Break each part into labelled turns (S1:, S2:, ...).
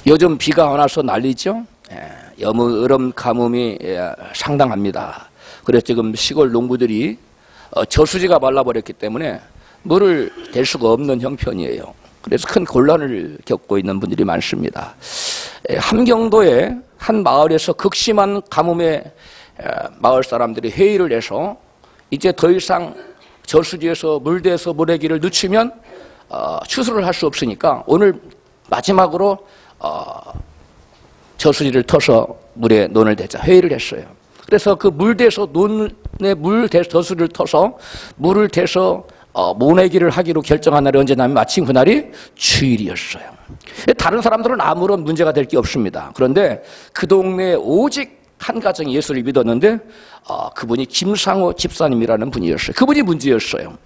S1: 요즘 비가 안 와서 난리죠. 여름 가뭄이 상당합니다. 그래서 지금 시골 농부들이 저수지가 말라버렸기 때문에 물을 댈 수가 없는 형편이에요. 그래서 큰 곤란을 겪고 있는 분들이 많습니다. 함경도의 한 마을에서 극심한 가뭄에 마을 사람들이 회의를 해서 이제 더 이상 저수지에서 물대서 모래기를 늦추면 추수를 할 수 없으니까 오늘 마지막으로 저수지를 터서 물에 논을 대자 회의를 했어요. 그래서 그 물대서 논에 저수지를 터서 물을 대서 모내기를 하기로 결정한 날이 언제냐면 마침 그날이 주일이었어요. 다른 사람들은 아무런 문제가 될 게 없습니다. 그런데 그 동네에 오직 한 가정이 예수를 믿었는데 그분이 김상호 집사님이라는 분이었어요. 그분이 문제였어요.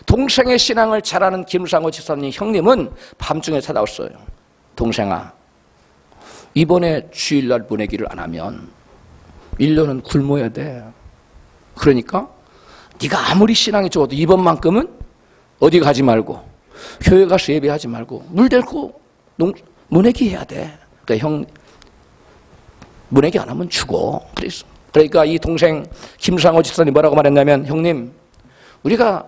S1: 동생의 신앙을 잘하는 김상호 집사님 형님은 밤중에 찾아왔어요. 동생아, 이번에 주일날 보내기를 안 하면 1년은 굶어야 돼. 그러니까 네가 아무리 신앙이 좋아도 이번만큼은 어디 가지 말고 교회 가서 예배하지 말고 물 댈고 모내기 해야 돼. 그러니까 형 모내기 안 하면 죽어. 그랬어. 그러니까 이 동생 김상호 집사님 뭐라고 말했냐면, 형님, 우리가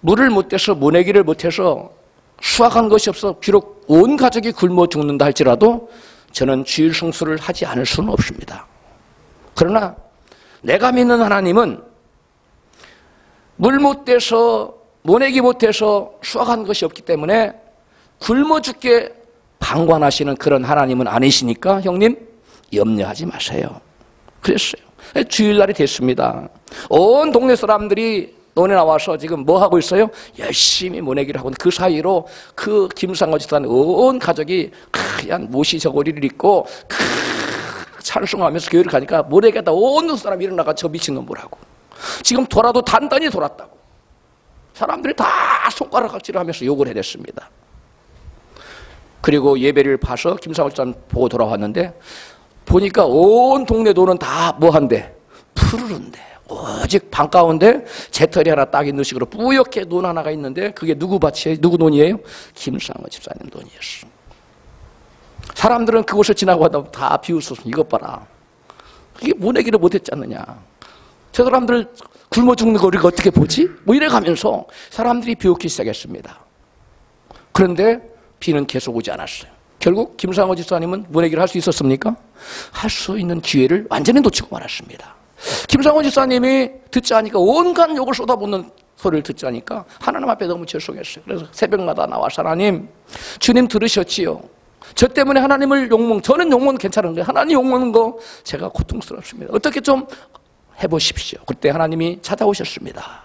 S1: 물을 못 대서 모내기를 못해서 수확한 것이 없어 비록 온 가족이 굶어 죽는다 할지라도 저는 주일 성수를 하지 않을 수는 없습니다. 그러나 내가 믿는 하나님은 물 못 대서 모내기 못해서 수확한 것이 없기 때문에 굶어 죽게 방관하시는 그런 하나님은 아니시니까 형님 염려하지 마세요. 그랬어요. 주일날이 됐습니다. 온 동네 사람들이 논에 나와서 지금 뭐 하고 있어요? 열심히 모내기를 하고, 그 사이로 그 김상호 집사는 온 가족이 하얀 모시 저고리를 입고 찬송하면서 교회를 가니까 모내기하다 온 사람이 일어나가 저 미친놈 뭐라고. 지금 돌아도 단단히 돌았다고. 사람들이 다 손가락질을 하면서 욕을 해댔습니다. 그리고 예배를 봐서 김상호 집사님 보고 돌아왔는데 보니까 온 동네 논은 다 뭐한데? 푸르른데. 오직 방 가운데 재털이 하나 딱 있는 식으로 뿌옇게 논 하나가 있는데 그게 누구 밭이에요? 누구 논이에요? 김상호 집사님 논이었어. 사람들은 그곳을 지나고 하다 다 비웃었어. 이것 봐라. 이게 모내기를 못했지 않느냐. 저 사람들 굶어 죽는 거 우리가 어떻게 보지? 뭐 이래 가면서 사람들이 비웃기 시작했습니다. 그런데 비는 계속 오지 않았어요. 결국 김상호 집사님은 모내기를 할 수 있었습니까? 할 수 있는 기회를 완전히 놓치고 말았습니다. 김상호 집사님이 듣지 않으니까 온갖 욕을 쏟아붓는 소리를 듣지 않으니까 하나님 앞에 너무 죄송했어요. 그래서 새벽마다 나와서 하나님, 주님 들으셨지요? 저 때문에 하나님을 저는 욕먹는 괜찮은데 하나님 욕먹는 거 제가 고통스럽습니다. 어떻게 좀 해보십시오. 그때 하나님이 찾아오셨습니다.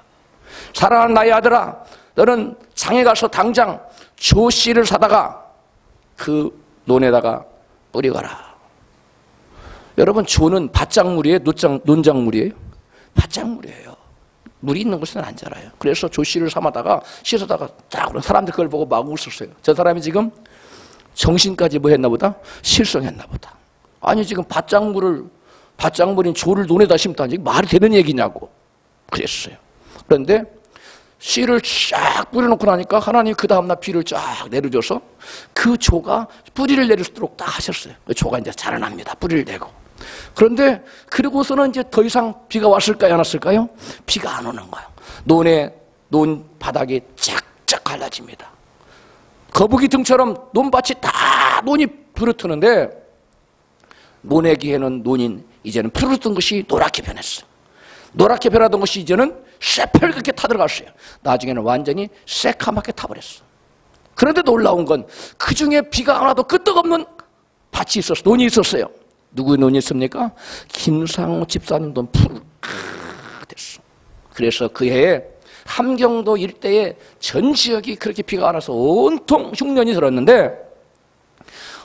S1: 사랑하는 나의 아들아, 너는 장에 가서 당장 조씨를 사다가 그 논에다가 뿌리거라. 여러분, 조는 밭작물이에요? 논작물이에요? 밭작물이에요. 물이 있는 곳에는 안 자라요. 그래서 조씨를 삼아다가 씻어다가 딱 사람들 그걸 보고 막 웃었어요. 저 사람이 지금 정신까지 뭐 했나 보다? 실성했나 보다. 아니 지금 밭작물인 조를 논에다 심다니 말이 되는 얘기냐고 그랬어요. 그런데 씨를 쫙 뿌려놓고 나니까 하나님이 그 다음날 비를 쫙 내려줘서 그 조가 뿌리를 내릴 수 있도록 딱 하셨어요. 조가 이제 자라납니다. 뿌리를 내고. 그런데 그리고서는 이제 더 이상 비가 왔을까요? 안 왔을까요? 비가 안 오는 거예요. 논 바닥이 쫙쫙 갈라집니다. 거북이 등처럼 논밭이 다 논이 부르트는데 모내기에는 논인 이제는 푸르던 것이 노랗게 변했어요. 노랗게 변하던 것이 이제는 새빨갛게 타들어갔어요. 나중에는 완전히 새카맣게 타버렸어. 그런데 놀라운 건 그 중에 비가 안 와도 끄떡없는 밭이 있었어요. 논이 있었어요. 누구의 논이 있습니까? 김상호 집사님 논 푸르 됐어. 그래서 그 해에 함경도 일대에 전 지역이 그렇게 비가 안 와서 온통 흉년이 들었는데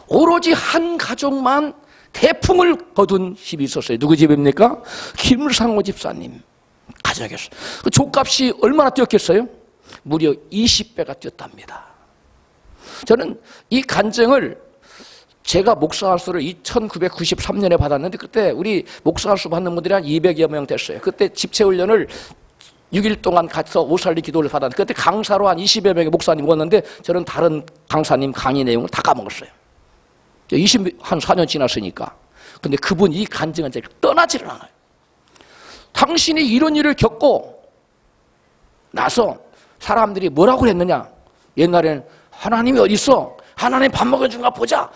S1: 오로지 한 가족만 태풍을 거둔 집이 있었어요. 누구 집입니까? 김상호 집사님 가정이었어요. 그 족값이 얼마나 뛰었겠어요? 무려 20배가 뛰었답니다. 저는 이 간증을 제가 목사할수를 1993년에 받았는데 그때 우리 목사할수 받는 분들이 한 200여 명 됐어요. 그때 집체훈련을 6일 동안 가서 오살리 기도를 받았는데 그때 강사로 한 20여 명의 목사님 오었는데 저는 다른 강사님 강의 내용을 다 까먹었어요. 한 4년 지났으니까. 근데 그분 이 간증은 떠나지를 않아요. 당신이 이런 일을 겪고 나서 사람들이 뭐라고 그랬느냐? 옛날에는 하나님이 어디 있어? 하나님 밥 먹여준가 보자.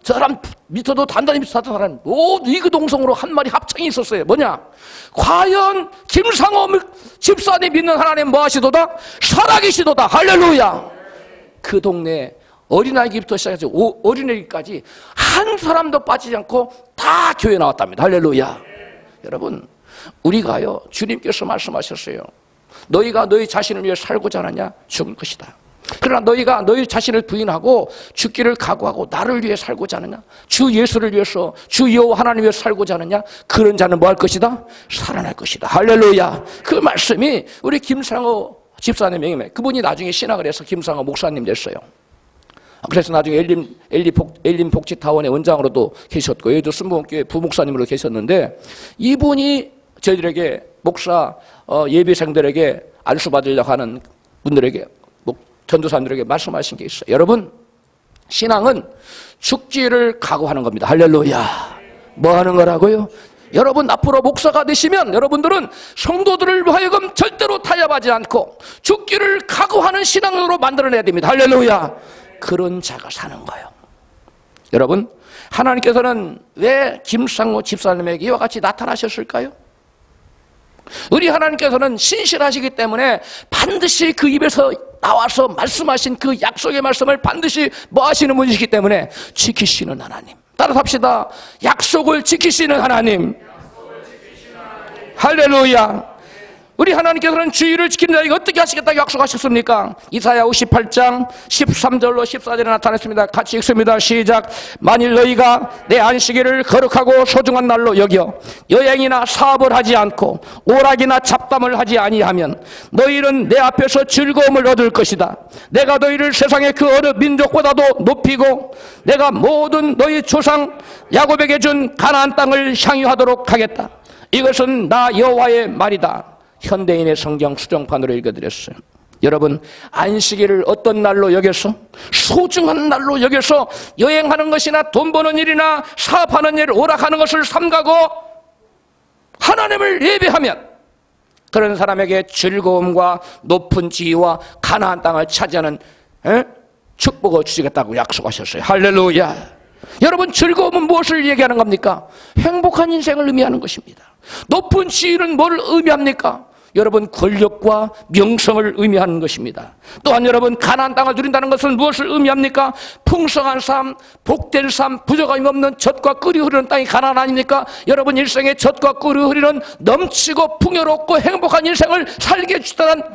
S1: 저 사람 밑에도 단단히 비슷하던 사람 모두 이그동성으로 한 마리 합창이 있었어요. 뭐냐? 과연 김상호 집사님 믿는 하나님 뭐 하시도다? 살아계시도다. 할렐루야. 그 동네 어린아이부터 시작해서 어린애기까지 한 사람도 빠지지 않고 다 교회에 나왔답니다. 할렐루야. 여러분, 우리가요, 주님께서 말씀하셨어요. 너희가 너희 자신을 위해 살고자 하느냐? 죽을 것이다. 그러나 너희가 너희 자신을 부인하고 죽기를 각오하고 나를 위해 살고자 하느냐? 주 예수를 위해서, 주 여호와 하나님 위해서 살고자 하느냐? 그런 자는 뭐 할 것이다? 살아날 것이다. 할렐루야. 그 말씀이 우리 김상호 집사님에게, 그분이 나중에 신학을 해서 김상호 목사님 됐어요. 그래서 나중에 엘림 복지타원의 원장으로도 계셨고, 여기도 순복음교회 부목사님으로 계셨는데, 이분이 저희들에게 목사 예비생들에게 안수받으려고 하는 분들에게, 전도사님들에게 말씀하신 게 있어요. 여러분, 신앙은 죽기를 각오하는 겁니다. 할렐루야. 뭐 하는 거라고요? 여러분, 앞으로 목사가 되시면 여러분들은 성도들을 하여금 절대로 타협하지 않고 죽기를 각오하는 신앙으로 만들어내야 됩니다. 할렐루야. 그런 자가 사는 거예요. 여러분, 하나님께서는 왜 김상호 집사님에게 이와 같이 나타나셨을까요? 우리 하나님께서는 신실하시기 때문에 반드시 그 입에서 나와서 말씀하신 그 약속의 말씀을 반드시 뭐 하시는 분이시기 때문에 지키시는 하나님. 따라서 합시다. 약속을 지키시는 하나님. 할렐루야. 우리 하나님께서는 주의를 지키는 자에게 어떻게 하시겠다고 약속하셨습니까? 이사야 58장 13절로 14절에 나타났습니다. 같이 읽습니다. 시작. 만일 너희가 내 안식일을 거룩하고 소중한 날로 여겨 여행이나 사업을 하지 않고 오락이나 잡담을 하지 아니하면 너희는 내 앞에서 즐거움을 얻을 것이다. 내가 너희를 세상의 그 어느 민족보다도 높이고 내가 모든 너희 조상 야곱에게 준 가나안 땅을 향유하도록 하겠다. 이것은 나 여호와의 말이다. 현대인의 성경 수정판으로 읽어드렸어요. 여러분, 안식일을 어떤 날로 여겨서? 소중한 날로 여겨서 여행하는 것이나 돈 버는 일이나 사업하는 일, 오락하는 것을 삼가고 하나님을 예배하면 그런 사람에게 즐거움과 높은 지위와 가나안 땅을 차지하는 축복을 주시겠다고 약속하셨어요. 할렐루야. 여러분, 즐거움은 무엇을 얘기하는 겁니까? 행복한 인생을 의미하는 것입니다. 높은 지위는 뭘 의미합니까? 여러분, 권력과 명성을 의미하는 것입니다. 또한 여러분, 가나안 땅을 누린다는 것은 무엇을 의미합니까? 풍성한 삶, 복된 삶, 부족함이 없는 젖과 꿀이 흐르는 땅이 가나안 아닙니까? 여러분, 일생에 젖과 꿀이 흐르는 넘치고 풍요롭고 행복한 인생을 살게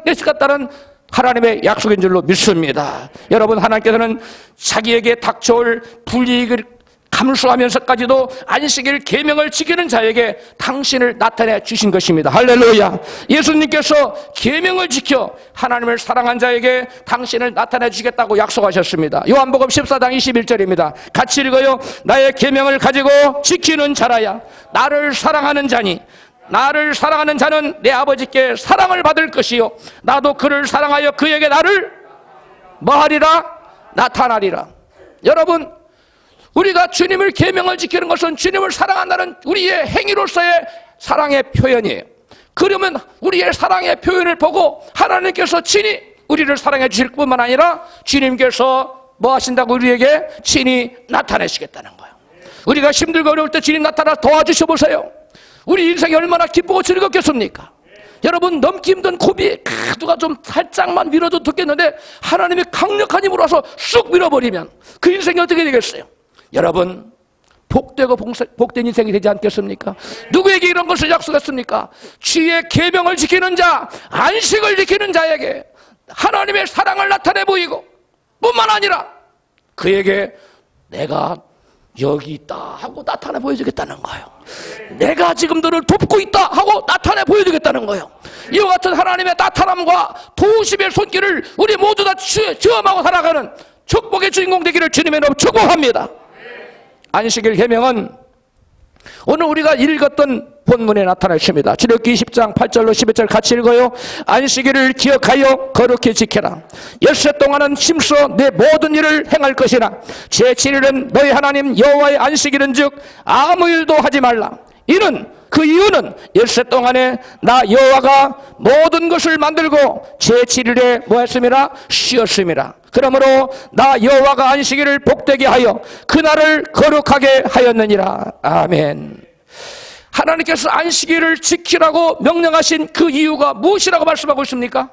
S1: 해주겠다는 하나님의 약속인 줄로 믿습니다. 여러분, 하나님께서는 자기에게 닥쳐올 불이익을 감수하면서까지도 안식일 계명을 지키는 자에게 당신을 나타내 주신 것입니다. 할렐루야. 예수님께서 계명을 지켜 하나님을 사랑한 자에게 당신을 나타내 주시겠다고 약속하셨습니다. 요한복음 14장 21절입니다. 같이 읽어요. 나의 계명을 가지고 지키는 자라야 나를 사랑하는 자니 나를 사랑하는 자는 내 아버지께 사랑을 받을 것이요 나도 그를 사랑하여 그에게 나를 뭐하리라? 나타나리라. 여러분, 우리가 주님을 계명을 지키는 것은 주님을 사랑한다는 우리의 행위로서의 사랑의 표현이에요. 그러면 우리의 사랑의 표현을 보고 하나님께서 친히 우리를 사랑해 주실 뿐만 아니라 주님께서 뭐 하신다고 우리에게 친히 나타내시겠다는 거예요. 우리가 힘들고 어려울 때 주님 나타나 도와주셔 보세요. 우리 인생이 얼마나 기쁘고 즐겁겠습니까? 여러분, 넘기 힘든 고비 누가 좀 살짝만 밀어도 듣겠는데 하나님의 강력한 힘으로 와서 쑥 밀어버리면 그 인생이 어떻게 되겠어요? 여러분, 복되고 복된 인생이 되지 않겠습니까? 누구에게 이런 것을 약속했습니까? 주의 계명을 지키는 자, 안식을 지키는 자에게 하나님의 사랑을 나타내 보이고 뿐만 아니라 그에게 내가 여기 있다 하고 나타내 보여주겠다는 거예요. 내가 지금 너를 돕고 있다 하고 나타내 보여주겠다는 거예요. 이와 같은 하나님의 나타남과 도우심의 손길을 우리 모두 다 체험하고 살아가는 축복의 주인공 되기를 주님의 이름으로 축복합니다. 안식일 계명은 오늘 우리가 읽었던 본문에 나타나 있습니다. 출애굽기 20장 8절로 11절 같이 읽어요. 안식일을 기억하여 거룩히 지켜라. 엿새 동안은 힘써 내 모든 일을 행할 것이나 제7일은 너희 하나님 여호와의 안식일은즉 아무 일도 하지 말라. 그 이유는 엿새 동안에 나 여호와가 모든 것을 만들고 제7일에 뭐 했음이라? 쉬었음이라. 그러므로 나 여호와가 안식일을 복되게 하여 그날을 거룩하게 하였느니라. 아멘. 하나님께서 안식일을 지키라고 명령하신 그 이유가 무엇이라고 말씀하고 있습니까?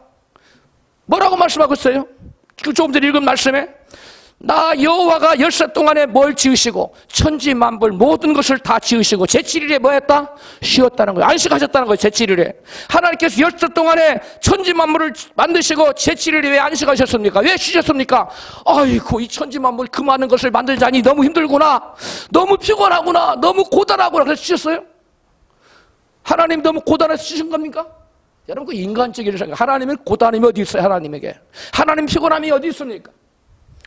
S1: 뭐라고 말씀하고 있어요? 조금 전에 읽은 말씀에 나 여호와가 엿새 동안에 뭘 지으시고 천지 만물 모든 것을 다 지으시고 제7일에 뭐 했다? 쉬었다는 거예요. 안식하셨다는 거예요. 제7일에 하나님께서 엿새 동안에 천지 만물을 만드시고 제7일에 왜 안식하셨습니까? 왜 쉬셨습니까? 아이고 이 천지 만물 그 많은 것을 만들자니 너무 힘들구나, 너무 피곤하구나, 너무 고단하구나 그래서 쉬셨어요? 하나님 너무 고단해서 쉬신 겁니까? 여러분 그 인간적인 생각, 하나님은 고단함이 어디 있어요? 하나님 피곤함이 어디 있습니까?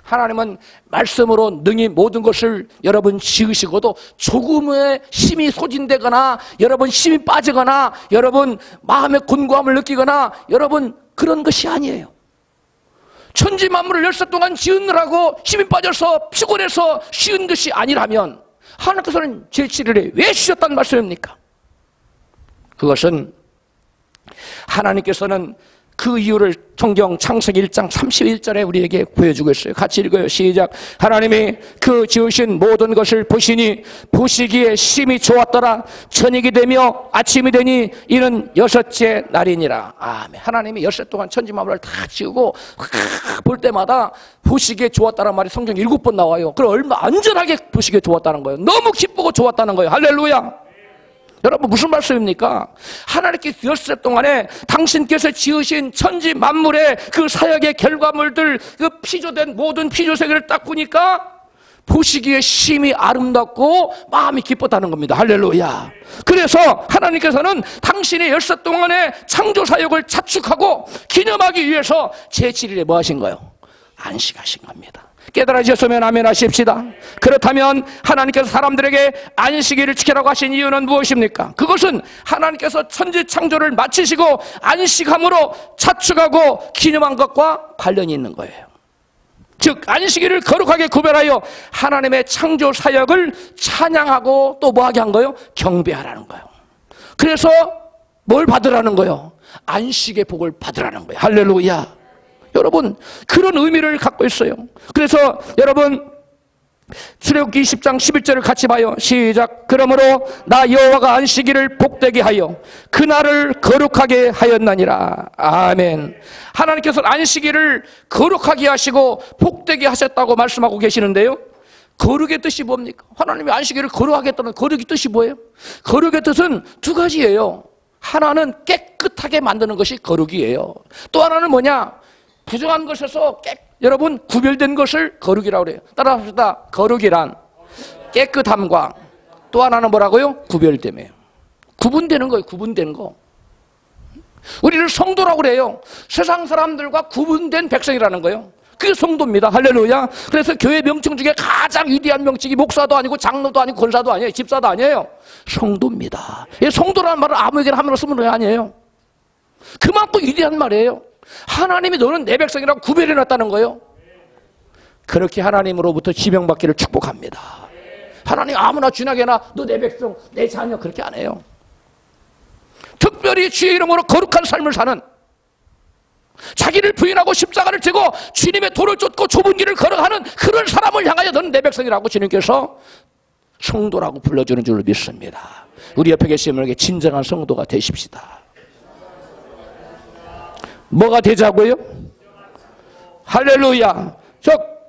S1: 하나님은 말씀으로 능히 모든 것을 여러분 지으시고도 조금의 힘이 소진되거나 여러분 힘이 빠지거나 여러분 마음의 곤고함을 느끼거나 여러분 그런 것이 아니에요. 천지 만물을 엿새 동안 지으느라고 힘이 빠져서 피곤해서 쉬운 것이 아니라면 하나님께서는 제7일에 왜 쉬셨다는 말씀입니까? 그것은 하나님께서는 그 이유를 성경 창세기 1장 31절에 우리에게 보여주고 있어요. 같이 읽어요. 시작. 하나님이 그 지으신 모든 것을 보시니 보시기에 심히 좋았더라. 저녁이 되며 아침이 되니 이는 여섯째 날이니라. 아멘. 하나님이 엿새 동안 천지 만물을 다 지으고 볼 때마다 보시기에 좋았다는 말이 성경 7번 나와요. 그럼 얼마나 안전하게 보시기에 좋았다는 거예요. 너무 기쁘고 좋았다는 거예요. 할렐루야. 여러분 무슨 말씀입니까? 하나님께서 엿새 동안에 당신께서 지으신 천지 만물의 그 사역의 결과물들 그 피조된 모든 피조세계를 딱 보니까 보시기에 심히 아름답고 마음이 기뻤다는 겁니다. 할렐루야. 그래서 하나님께서는 당신의 엿새 동안에 창조 사역을 자축하고 기념하기 위해서 제7일에 뭐 하신 거예요? 안식하신 겁니다. 깨달아지셨으면 아멘 하십시다. 그렇다면 하나님께서 사람들에게 안식일을 지키라고 하신 이유는 무엇입니까? 그것은 하나님께서 천지 창조를 마치시고 안식함으로 자축하고 기념한 것과 관련이 있는 거예요. 즉 안식일을 거룩하게 구별하여 하나님의 창조 사역을 찬양하고 또 뭐하게 한 거예요? 경배하라는 거예요. 그래서 뭘 받으라는 거예요? 안식의 복을 받으라는 거예요. 할렐루야. 여러분 그런 의미를 갖고 있어요. 그래서 여러분 출애굽기 20장 11절을 같이 봐요. 시작. 그러므로 나 여호와가 안식일을 복되게 하여 그날을 거룩하게 하였나니라. 아멘. 하나님께서 안식일을 거룩하게 하시고 복되게 하셨다고 말씀하고 계시는데요, 거룩의 뜻이 뭡니까? 하나님이 안식일을 거룩하겠다는 거룩의 뜻이 뭐예요? 거룩의 뜻은 두 가지예요. 하나는 깨끗하게 만드는 것이 거룩이에요. 또 하나는 뭐냐? 부정한 것에서 여러분 구별된 것을 거룩이라고 그래요. 따라합시다. 거룩이란 깨끗함과 또 하나는 뭐라고요? 구별됨이에요. 구분되는 거예요. 구분되는 거. 우리를 성도라고 그래요. 세상 사람들과 구분된 백성이라는 거예요. 그게 성도입니다. 할렐루야. 그래서 교회 명칭 중에 가장 위대한 명칭이 목사도 아니고 장로도 아니고 권사도 아니에요. 집사도 아니에요. 성도입니다. 성도라는 말을 아무에게나 함부로 쓰면 왜 아니에요? 그만큼 위대한 말이에요. 하나님이 너는 내 백성이라고 구별해놨다는 거예요. 그렇게 하나님으로부터 지명받기를 축복합니다. 하나님 아무나 쥐나게나 너 내 백성, 내 자녀 그렇게 안 해요. 특별히 주의 이름으로 거룩한 삶을 사는, 자기를 부인하고 십자가를 지고 주님의 도를 쫓고 좁은 길을 걸어가는 그런 사람을 향하여 너는 내 백성이라고 주님께서 성도라고 불러주는 줄로 믿습니다. 우리 옆에 계신 분에게 진정한 성도가 되십시다. 뭐가 되자고요? 할렐루야.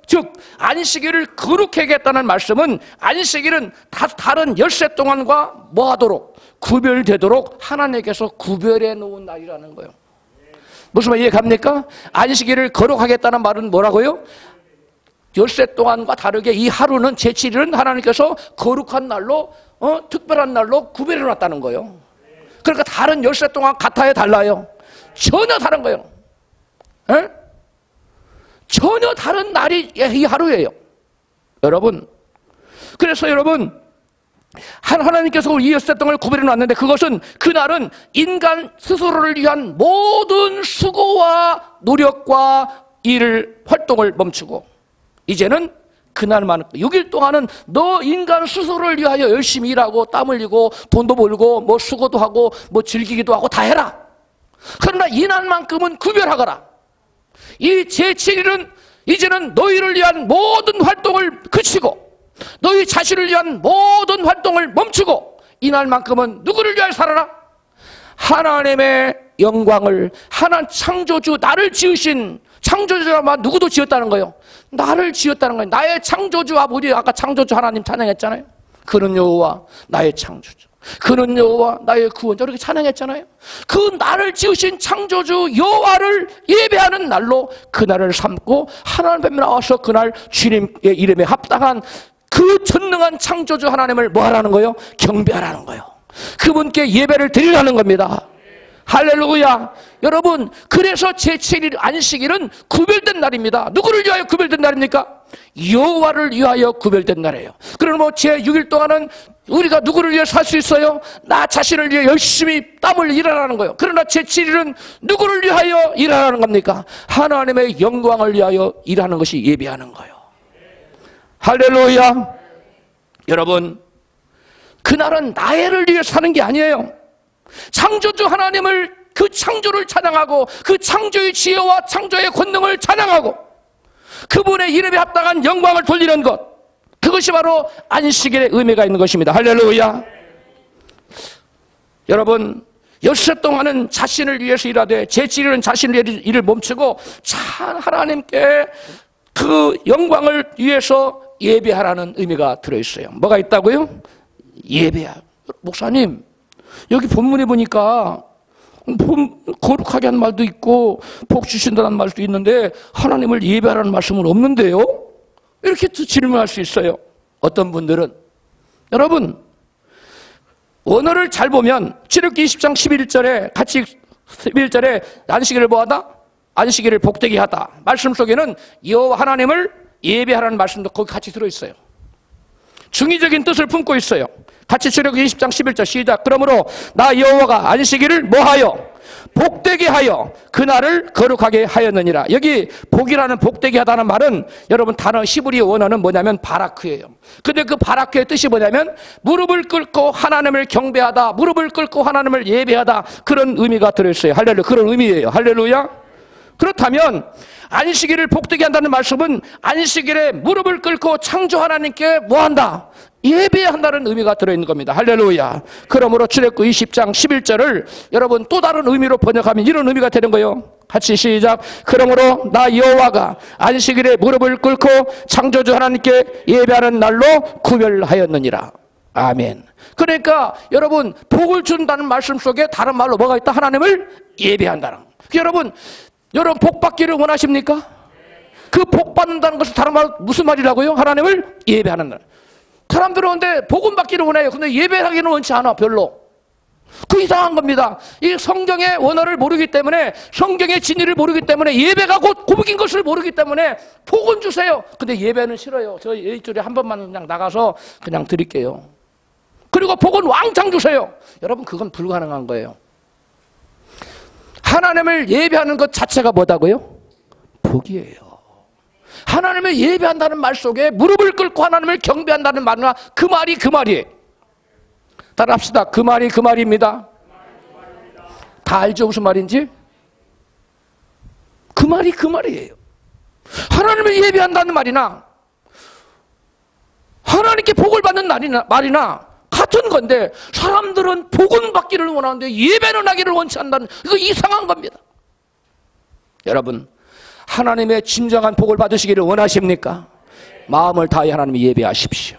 S1: 즉 안식일을 거룩하게 하겠다는 말씀은 안식일은 다른 엿새 동안과 뭐하도록 구별되도록 하나님께서 구별해 놓은 날이라는 거예요. 무슨 말 이해갑니까? 안식일을 거룩하겠다는 말은 뭐라고요? 엿새 동안과 다르게 이 하루는 제7일은 하나님께서 거룩한 날로 특별한 날로 구별해 놨다는 거예요. 그러니까 다른 엿새 동안 같아요, 달라요? 전혀 다른 거예요. 에? 전혀 다른 날이 이 하루예요. 여러분, 그래서 여러분 하나님께서 이 여섯 동을 구별해 놨는데 그것은 그날은 인간 스스로를 위한 모든 수고와 노력과 일을 활동을 멈추고 이제는 그날만 6일 동안은 너 인간 스스로를 위하여 열심히 일하고 땀 흘리고 돈도 벌고 뭐 수고도 하고 뭐 즐기기도 하고 다 해라. 그러나 이날만큼은 구별하거라. 이 제7일은 이제는 너희를 위한 모든 활동을 그치고 너희 자신을 위한 모든 활동을 멈추고 이날만큼은 누구를 위하여 살아라? 하나님의 영광을 하나님 창조주 나를 지으신 창조주가 누구도 지었다는 거예요. 나를 지었다는 거예요. 나의 창조주 아버지 아까 창조주 하나님 찬양했잖아요. 그는 여호와 나의 창조주 그는 여호와 나의 구원자 이렇게 찬양했잖아요. 그 나를 지으신 창조주 여호와를 예배하는 날로 그날을 삼고 하나님 앞에 나와서 그날 주님의 이름에 합당한 그 전능한 창조주 하나님을 뭐 하라는 거예요? 경배하라는 거예요. 그분께 예배를 드리라는 겁니다. 할렐루야. 여러분 그래서 제7일 안식일은 구별된 날입니다. 누구를 위하여 구별된 날입니까? 여호와를 위하여 구별된 날이에요. 그러면 뭐 제6일 동안은 우리가 누구를 위해 살 수 있어요? 나 자신을 위해 열심히 땀을 일하라는 거예요. 그러나 제7일은 누구를 위하여 일하라는 겁니까? 하나님의 영광을 위하여 일하는 것이 예배하는 거예요. 할렐루야. 여러분 그날은 나를 위해 사는 게 아니에요. 창조주 하나님을 그 창조를 찬양하고 그 창조의 지혜와 창조의 권능을 찬양하고 그분의 이름에 합당한 영광을 돌리는 것 그것이 바로 안식일의 의미가 있는 것입니다. 할렐루야. 여러분 여섯 동안은 자신을 위해서 일하되 제7일은 자신의 일을 멈추고 참 하나님께 그 영광을 위해서 예배하라는 의미가 들어있어요. 뭐가 있다고요? 예배야. 목사님 여기 본문에 보니까 거룩하게 한 말도 있고 복 주신다는 말도 있는데 하나님을 예배하라는 말씀은 없는데요? 이렇게 질문할 수 있어요. 어떤 분들은 여러분 원어를 잘 보면 출애굽기 20장 11절에 같이 11절에 안식일을 뭐하다? 안식일을 복되게 하다 말씀 속에는 여호와 하나님을 예배하라는 말씀도 거기 같이 들어있어요. 중의적인 뜻을 품고 있어요. 같이 출애굽기 20장 11절 시작. 그러므로 나 여호와가 안식일을 뭐하여? 복되게 하여 그날을 거룩하게 하였느니라. 여기 복이라는 복되게 하다는 말은 여러분 단어 히브리 원어는 뭐냐면 바라크예요. 근데 그 바라크의 뜻이 뭐냐면 무릎을 꿇고 하나님을 경배하다, 무릎을 꿇고 하나님을 예배하다 그런 의미가 들어있어요. 할렐루야. 그런 의미예요. 할렐루야. 그렇다면 안식일을 복되게 한다는 말씀은 안식일에 무릎을 꿇고 창조 하나님께 뭐한다? 예배한다는 의미가 들어있는 겁니다. 할렐루야. 그러므로 출애굽기 20장 11절을 여러분 또 다른 의미로 번역하면 이런 의미가 되는 거예요. 같이 시작. 그러므로 나 여호와가 안식일에 무릎을 꿇고 창조주 하나님께 예배하는 날로 구별하였느니라. 아멘. 그러니까 여러분 복을 준다는 말씀 속에 다른 말로 뭐가 있다? 하나님을 예배한다는. 여러분 복 받기를 원하십니까? 그 복 받는다는 것은 다른 말 무슨 말이라고요? 하나님을 예배하는 날. 사람들은 근데 복은 받기를 원해요. 근데 예배하기는 원치 않아. 별로. 그 이상한 겁니다. 이 성경의 원어를 모르기 때문에 성경의 진리를 모르기 때문에 예배가 곧 복인 것을 모르기 때문에 복은 주세요. 근데 예배는 싫어요. 저 일주일에 한 번만 그냥 나가서 그냥 드릴게요. 그리고 복은 왕창 주세요. 여러분 그건 불가능한 거예요. 하나님을 예배하는 것 자체가 뭐다고요? 복이에요. 하나님을 예배한다는 말 속에 무릎을 꿇고 하나님을 경배한다는 말이나 그 말이 그 말이에요. 따라합시다. 그 말이 그 말입니다. 다 알죠? 무슨 말인지? 그 말이 그 말이에요. 하나님을 예배한다는 말이나 하나님께 복을 받는 말이나 같은 건데 사람들은 복은 받기를 원하는데 예배는 하기를 원치 않는다는 이거 이상한 겁니다. 여러분 하나님의 진정한 복을 받으시기를 원하십니까? 마음을 다해 하나님을 예배하십시오.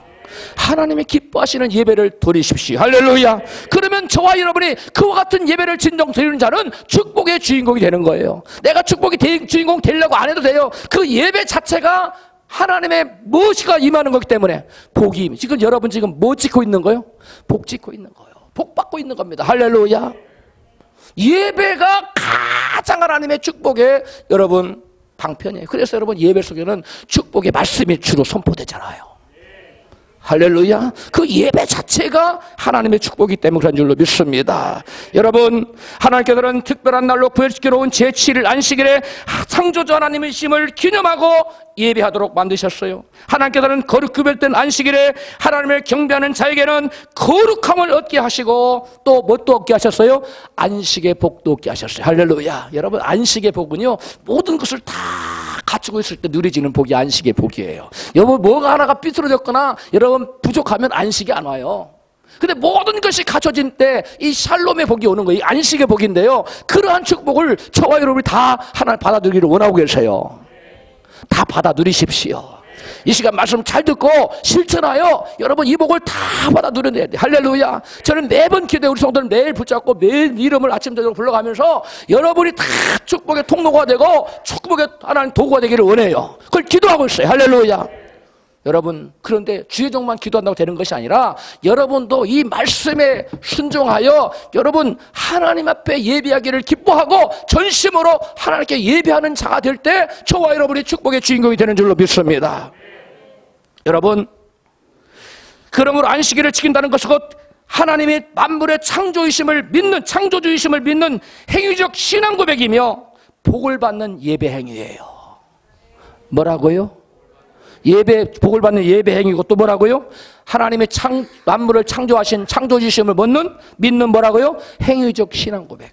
S1: 하나님이 기뻐하시는 예배를 드리십시오. 할렐루야. 그러면 저와 여러분이 그와 같은 예배를 진정 드리는 자는 축복의 주인공이 되는 거예요. 내가 축복의 주인공 되려고 안 해도 돼요. 그 예배 자체가 하나님의 무엇이가 임하는 거기 때문에 복이 지금 여러분 지금 뭐 짓고 있는 거예요? 복 짓고 있는 거예요. 복 받고 있는 겁니다. 할렐루야. 예배가 가장 하나님의 축복의 여러분 방편이에요. 그래서 여러분 예배 속에는 축복의 말씀이 주로 선포되잖아요. 할렐루야. 그 예배 자체가 하나님의 축복이기 때문에 그런 줄로 믿습니다. 여러분, 하나님께서는 특별한 날로 부여시켜 놓은 제7일 안식일에 창조주 하나님의 심을 기념하고 예배하도록 만드셨어요. 하나님께서는 거룩 구별된 안식일에 하나님을 경배하는 자에게는 거룩함을 얻게 하시고 또 뭣도 얻게 하셨어요? 안식의 복도 얻게 하셨어요. 할렐루야. 여러분, 안식의 복은요, 모든 것을 다 갖추고 있을 때 누려지는 복이 안식의 복이에요. 여러분, 뭐가 하나가 삐뚤어졌거나 여러분 부족하면 안식이 안 와요. 근데 모든 것이 갖춰진 때 이 샬롬의 복이 오는 거예요. 이 안식의 복인데요, 그러한 축복을 저와 여러분이 다 하나님 받아들이기를 원하고 계세요. 다 받아 누리십시오. 이 시간 말씀 잘 듣고 실천하여 여러분 이 복을 다 받아 누려야 돼. 할렐루야. 저는 매번 기도해, 우리 성도들 매일 붙잡고 매일 이름을 아침 저녁 불러가면서 여러분이 다 축복의 통로가 되고 축복의 하나님 도구가 되기를 원해요. 그걸 기도하고 있어요. 할렐루야. 여러분, 그런데 주의 종만 기도한다고 되는 것이 아니라 여러분도 이 말씀에 순종하여 여러분 하나님 앞에 예배하기를 기뻐하고 전심으로 하나님께 예배하는 자가 될 때 저와 여러분이 축복의 주인공이 되는 줄로 믿습니다. 여러분, 그러므로 안식일을 지킨다는 것은 곧 하나님의 만물의 창조이심을 믿는, 창조주이심을 믿는 행위적 신앙 고백이며 복을 받는 예배 행위예요. 뭐라고요? 예배, 복을 받는 예배 행위고 또 뭐라고요? 하나님의 만물을 창조하신 창조주심을 믿는 뭐라고요? 행위적 신앙 고백.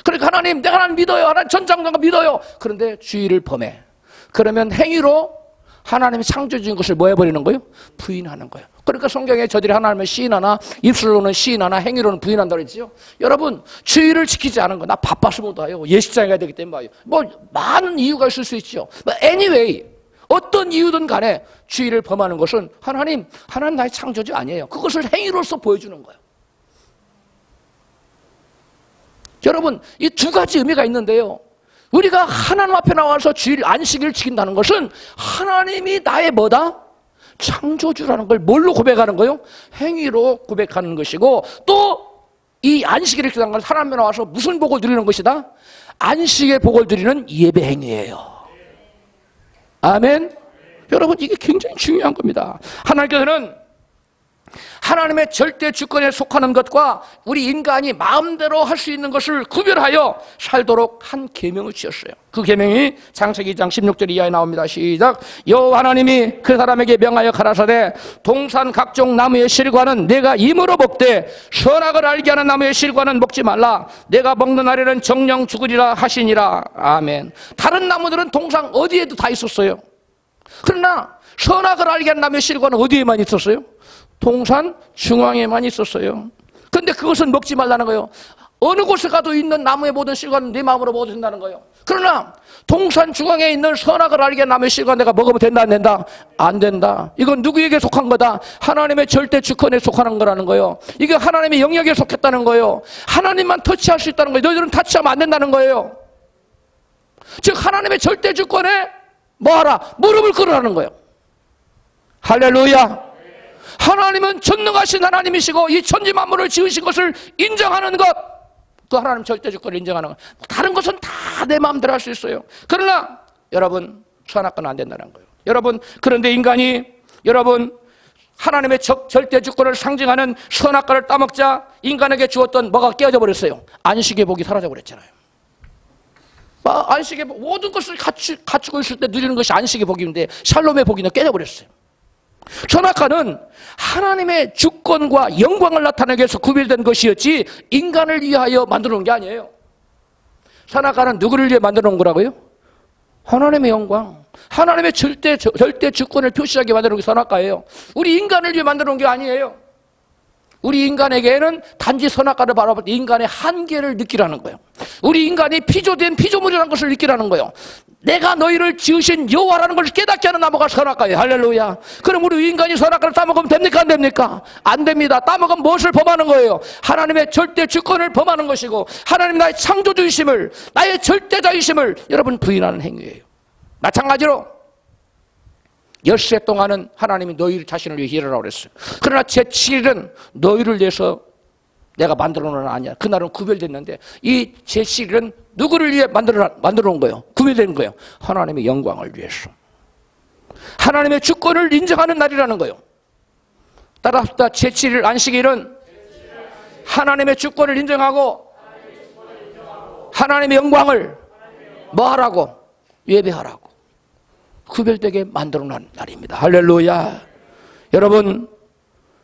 S1: 그러니까 하나님, 내가 하나님 믿어요. 하나님 전장장가 믿어요. 그런데 주의를 범해. 그러면 행위로 하나님이 창조주인 것을 뭐 해버리는 거예요? 부인하는 거예요. 그러니까 성경에 저들이 하나님을 시인하나 입술로는 시인하나 행위로는 부인한다고 그랬죠. 여러분, 주의를 지키지 않은 거, 나 바빠서 못 와요. 예식장에 가야 되기 때문에 뭐 많은 이유가 있을 수 있죠. anyway, 어떤 이유든 간에 주의를 범하는 것은 하나님 나의 창조주 아니에요. 그것을 행위로서 보여주는 거예요. 여러분, 이 두 가지 의미가 있는데요, 우리가 하나님 앞에 나와서 주일 안식일을 지킨다는 것은 하나님이 나의 뭐다? 창조주라는 걸 뭘로 고백하는 거예요? 행위로 고백하는 것이고, 또 이 안식일을 지킨다는 건 하나님 앞에 나와서 무슨 복을 누리는 것이다? 안식의 복을 누리는 예배 행위예요. 아멘. 여러분, 이게 굉장히 중요한 겁니다. 하나님께서는 하나님의 절대 주권에 속하는 것과 우리 인간이 마음대로 할 수 있는 것을 구별하여 살도록 한 계명을 주셨어요. 그 계명이 창세기 2장 16절 이하에 나옵니다. 시작. 여호와 하나님이 그 사람에게 명하여 가라사대 동산 각종 나무의 실과는 내가 임으로 먹되 선악을 알게 하는 나무의 실과는 먹지 말라. 내가 먹는 날에는 정령 죽으리라 하시니라. 아멘. 다른 나무들은 동상 어디에도 다 있었어요. 그러나 선악을 알게 하는 나무의 실과는 어디에만 있었어요? 동산 중앙에만 있었어요. 그런데 그것은 먹지 말라는 거예요. 어느 곳에 가도 있는 나무의 모든 실과는 네 마음으로 먹어도 된다는 거예요. 그러나 동산 중앙에 있는 선악을 알게 하는 나무의 실과 내가 먹으면 된다 안 된다? 안 된다. 이건 누구에게 속한 거다? 하나님의 절대 주권에 속하는 거라는 거예요. 이게 하나님의 영역에 속했다는 거예요. 하나님만 터치할 수 있다는 거예요. 너희들은 터치하면 안 된다는 거예요. 즉 하나님의 절대 주권에 뭐하라? 무릎을 꿇으라는 거예요. 할렐루야. 하나님은 전능하신 하나님이시고 이 천지 만물을 지으신 것을 인정하는 것, 그 하나님 절대 주권을 인정하는 것. 다른 것은 다 내 마음대로 할 수 있어요. 그러나 여러분, 선악과는 안 된다는 거예요. 여러분, 그런데 인간이 여러분 하나님의 절대 주권을 상징하는 선악과를 따먹자 인간에게 주었던 뭐가 깨어져 버렸어요? 안식의 복이 사라져 버렸잖아요. 안식의 복, 모든 것을 갖추고 있을 때 누리는 것이 안식의 복인데 샬롬의 복이 깨져 버렸어요. 선악과는 하나님의 주권과 영광을 나타내기 위해서 구별된 것이었지 인간을 위하여 만들어 놓은 게 아니에요. 선악과는 누구를 위해 만들어 놓은 거라고요? 하나님의 영광, 하나님의 절대 주권을 표시하게 만들어 놓은 게 선악과예요. 우리 인간을 위해 만들어 놓은 게 아니에요. 우리 인간에게는 단지 선악과를 바라볼 때 인간의 한계를 느끼라는 거예요. 우리 인간이 피조된 피조물이라는 것을 느끼라는 거예요. 내가 너희를 지으신 여호와라는 것을 깨닫게 하는 나무가 선악과예요. 할렐루야. 그럼 우리 인간이 선악과를 따먹으면 됩니까? 안 됩니까? 안 됩니다. 따먹으면 무엇을 범하는 거예요? 하나님의 절대 주권을 범하는 것이고 하나님 나의 창조주이심을, 나의 절대자이심을 여러분 부인하는 행위예요. 마찬가지로 엿새 동안은 하나님이 너희 자신을 위해 일하라고 그랬어요. 그러나 제7일은 너희를 위해서 내가 만들어 놓은 아니야. 그날은 구별됐는데 이 제7일은 누구를 위해 만들어 놓은 거예요? 구별된 거예요. 하나님의 영광을 위해서. 하나님의 주권을 인정하는 날이라는 거예요. 따라합시다. 제7일 안식일은 하나님의 주권을 인정하고 하나님의 영광을 뭐 하라고? 예배하라고. 구별되게 만들어 놓은 날입니다. 할렐루야. 여러분,